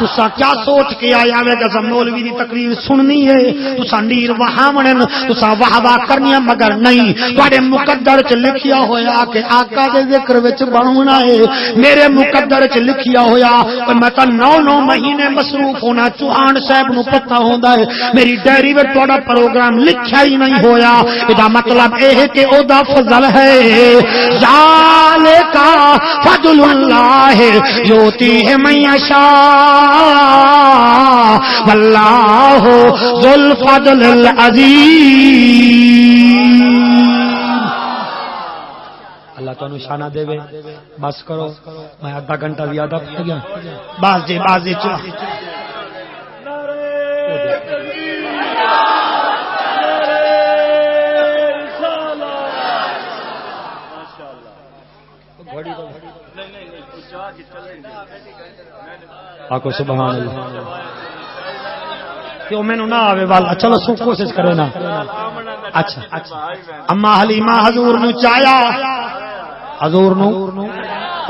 تسا کیا سوچ کے آیا میں کہ مولوی دی تقریر سننی ہے, تسا نیر وہاوڑن, تسا واہ واہ کرنی ہے, مگر نہیں تواڈے مقدر چ لکھیا ہویا کہ آقا دے ذکر وچ بننا ہے. میرے مقدر چ لکھیا ہویا کہ میں تا 9 مہینے مصروف ہونا. چوہان صاحب نو پتہ ہوندا ہے میری ڈائری وچ تہاڈا پروگرام لکھیا ہی نہیں ہویا. ادا مطلب اے ہے کہ او دا فضل ہے. ذالک فضل اللہ یؤتیہ من یشاء واللہ ذو الفضل العظیم. اللہ تو نشانہ دے وے. بس کرو, میں آدھا گھنٹہ زیادہ پڑ گیا. بازی آکو سبحان اللہ. کیوں میں نہ آوے والا, چلو سو کوشش کرے نا. اچھا اما حلیمہ حضور نو چایا, حضور نو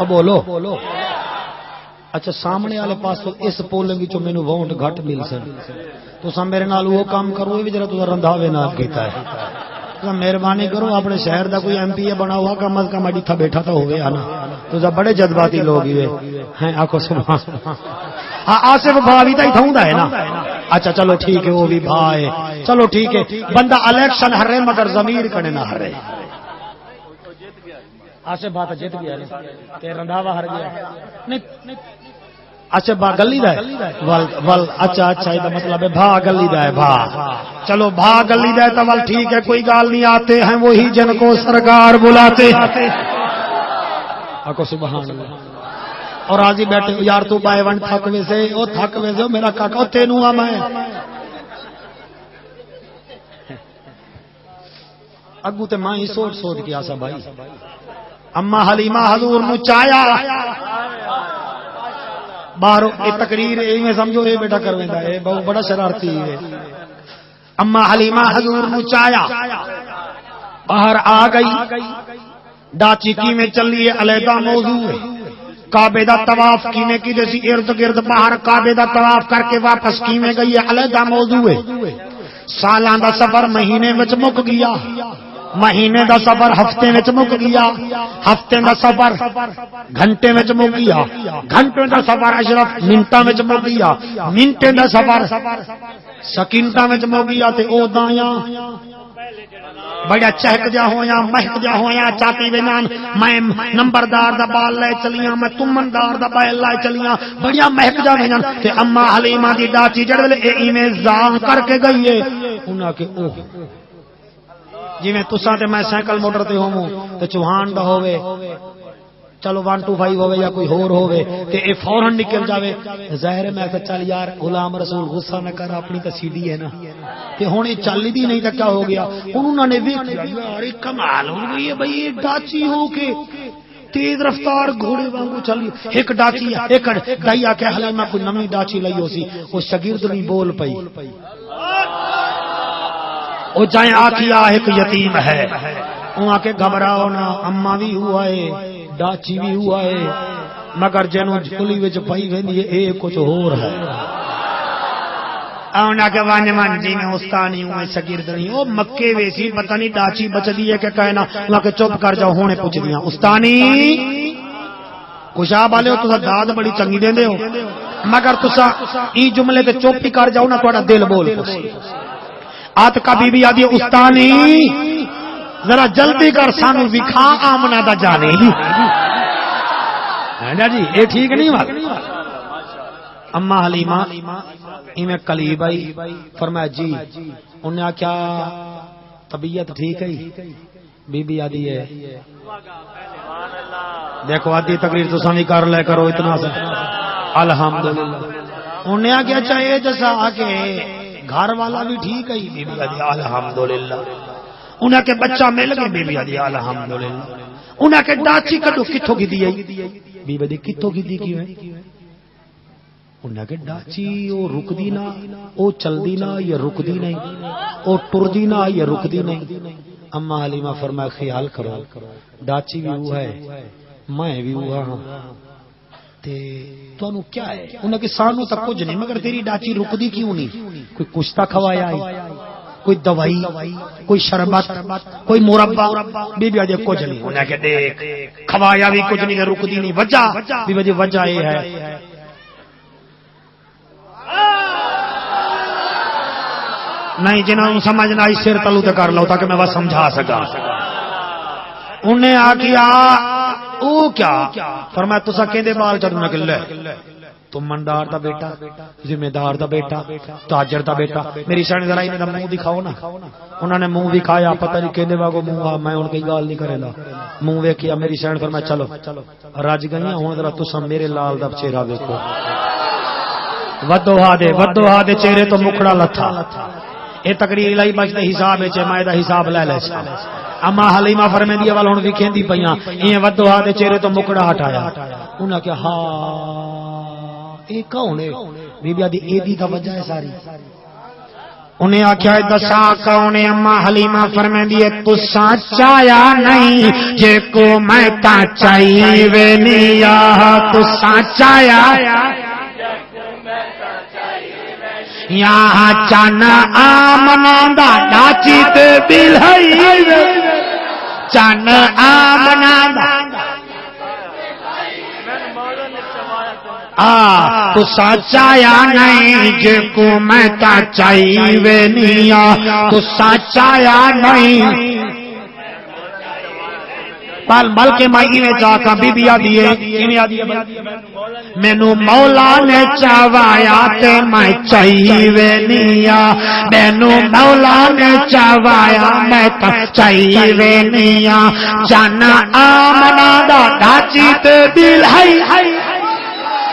بولو. اچھا سامنے والے پاسو اس پولنگ چ مینوں ووٹ گھٹ مل سن. تساں میرے نال وہ کام کرو بھی جڑا تساں رندھاوے نہ کیتا ہے. مہربانی کرو اپنے شہر دا کوئی ایم پی اے بنا ہوا کم از کم اڈی تھا بیٹھا تو ہوئے نا. تو بڑے جذباتی لوگ ہی ہیں. آکو سبحان. ہاں آصف بھا بھی تو ہوں ہے نا. اچھا چلو ٹھیک ہے, وہ بھی بھا ہے. چلو ٹھیک ہے, بندہ الیکشن ہر رہے مگر ضمیر کنے نہ ہر رہے. آصف بھا تو جیت گیا تے رندھاوا ہر گیا. اچھا بھا گلی دا ہے ول. اچھا یہ مطلب ہے بھا گلی دا ہے. بھا چلو بھا گلی دا ہے تو ول ٹھیک ہے, کوئی گال نہیں. آتے ہیں وہی جن کو سرکار بلاتے. آکو سبحان اللہ. اور آجی بیٹھے یار تو بائے ون تھک ویسے او تھک ویسے میرا کاکا تینوں آ میں اگو تے ماں ہی سوچ کے آسا بھائی. اما حلیمہ حضور نو چایا باہر تقریر میں سمجھو یہ بیٹا کر ویندا ہے, بہت بڑا شرارتی ہے. اما حلیمہ حضور نو چایا باہر آ گئی ڈاچی کی میں چلی ہے علیحدہ موضوع ہے کعبے دا طواف کینے کی جیسی ارد گرد باہر کعبے دا طواف کر کے واپس کینے گئی ہے علیحدہ موضوع ہے سالاں دا سفر مہینے وچ مک گیا مہینے دا سفر ہفتے وچ مک گیا ہفتے دا سفر گھنٹے وچ مک گیا گھنٹے دا سفر اشرف منٹاں وچ مک گیا منٹے دا سفر سکنٹاں وچ مک گیا تے او دایاں بڑا چہک جا ہویا مہک جا ہویا چاتی وینان میں نمبردار دا بال لے چلیاں میں تمندار دا بال لے چلیاں بڑا مہک جا وینان تے اما حلیمہ دی ڈاچی جڑ ویلے اے ایویں زاں کر کے گئی ہے انہاں کے او جی میں تساں تے میں سائیکل موٹر تے ہوواں تے چوہان دا ہوے چلو 125 ہوے یا کوئی ہور ہوے تے اے فوراً نکل جاوے ظاہر ہے میں کہ چل یار غلام رسول غصہ نہ کر اپنی تے سی ڈی ہے نا تے ہن اے چل دی نہیں تے کیا ہو گیا انہوں نے ویکھیا یار کمال ہو گئی ہے بھئی یہ ڈاچی ہو کے تیز رفتار گھوڑے وانگو چلی ایک ڈاچی ایک دایا کہ حلیمہ کوئی نمی ڈاچی لئی ہو سی وہ شاگرد نہیں بول پئی او جائیں آکھیا ایک یتیم ہے وہاں کے گھبراؤ نہ اما بھی ہوا ہے ڈاچی بھی ہوا ہے مگر جنوں جھولی وچ پئی ویندی ہے اے کچھ ہور ہے اونا کے وانج من جی میں استانی ہوں شاگرد نہیں او مکے ویسی پتہ نہیں ڈاچی بچدی ہے کہ کہنا وہاں کے چپ کر جاؤ ہونے پوچھ دیاں استانی خوشاب والے ہو تسا داد بڑی چنگی دیندے ہو مگر تسا ای جملے تے چپ ہی کر جاؤ نا تہاڈا دل بول آت کا بی بی آدھی استانی ذرا جلدی کر سانو وکھا آمنہ دا جانے جی اے ٹھیک نہیں بات اما حلیمہ ایمیں قلیب آئی فرمایا جی انہیں کیا طبیعت ٹھیک ہے بی بی آدھی ہے دیکھو آدھی تقریر تو سانی کر لے کرو اتنا سے الحمدللہ انہیں کیا چاہیے جیسا آکے گھر والا بھی ٹھیک ہے بی بی آدھی الحمدللہ انہیں کے بچہ مل گئے بی بی آدھی الحمدللہ انہیں کے ڈاچی کٹو کتھوں کی دی بی بی آدھی کتھوں کی دی کیوں ہے انہیں کہ ڈاچی او رک دی نا او چل دی نا یا رک دی نہیں او ٹر دی نا یا رک دی نہیں اما حلیمہ فرمایا خیال کرو ڈاچی بھی ہوا ہے میں بھی ہوا ہاں تے تو انہوں کیا ہے انہیں کہ سانو تک کچھ نہیں مگر تیری ڈاچی رک دی کیوں نہیں کوئی کشتہ کھوایا آئی کوئی دوائی کوئی شربت کوئی مربع بی بی آدھی کچھ نہیں انہیں کہ دیکھ کھوایا بھی کچھ نہیں رک دی نہیں وجہ بی بی آدھی وجہ یہ ہے نہیں جنہوں سمجھنا اس سر تلو تے کر لو تاکہ میں بس سمجھا سکا انہیں آکیا او کیا فرمایا تسا کہندے بال چڑھنا کہ لے تم مندار دا بیٹا ذمہ دار دا بیٹا تاجر دا بیٹا میری سن ذرا انہاں دا منہ دکھاؤ نا انہوں نے منہ دکھایا پتہ نہیں کہندے واگو منہ میں ان کی گال نہیں کرے لا منہ ویکھیا میری سن فرمایا چلو رج گئیاں ہن ذرا تسا میرے لال دا چہرہ دیکھو ودوہا دے چہرے تو مکھڑا لتھا اے تقریر لائی بچتے حساب ہے میں دا حساب لے لے اما حلیمہ فرمیندی اول ہن وکھیندی پیاں ایں ودوہا دے چہرے تو مکڑا ہٹایا انہاں کہ ہاں اے کون ہے بی بی آدھی اے دی دا وجہ ہے ساری انہیں آکھیا دسا کون ہے اما حلیمہ فرمیندی ہے تساں چایا نہیں جے کو میں تا چائی وینیا تساں چایا یہاں چن آمنا دا ڈاچی تے بلہائی چن آمنا دا تو سچایا نہیں جے کو میں تا چائی وینیا تو سچایا نہیں بلکہ میں جاکا بی بی آدھی ہے مینو مولا نے چاوایا تے میں چائی وینیا مینو مولا نے چاوایا میں چائی وینیا چن آمنا دا ڈاچی تے بلہائی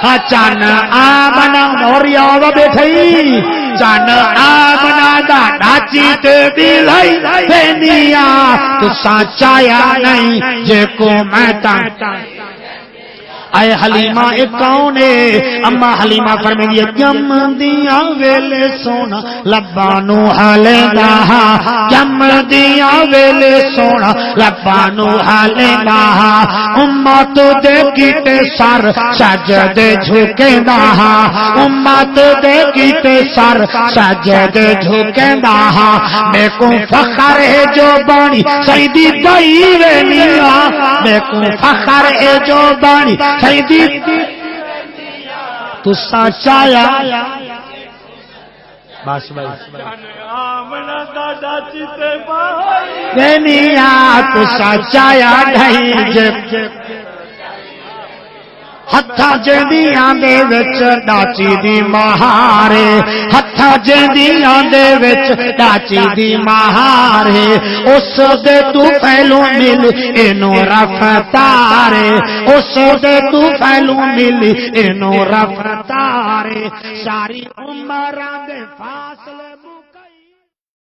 چن آمنا موریا بیٹھئی چن آمنا دا ڈاچی تے بلہائی وینیا تو سچایا نہیں جے کو میں تا اے حلیمہ اے کون ہے؟ اما حلیمہ فرمیندی جم دیاں ویلے سونا لبانو حالیندا جم دیاں ویلے سونا لبانو حالیندا امت دے کیتے سر سجدے جھکیندا امت دے کیتے سر سجدے جھکیندا میں کو فخر ہے جو بانی سیدی دائی ویلیا میں کو فخر ہے جو بانی سیدی تو سچایا بس بھائی دنیا تو سچایا ڈھائی ہتھاں جیندیاں دے وچ ڈاچی دی مہارے ہتھاں جیندیاں دے وچ ڈاچی دی مہارے اس دے تو پہلو مل اینو رفتارے اس دے تو پہلو مل اینو رفتارے ساری عمراں دے فاصلے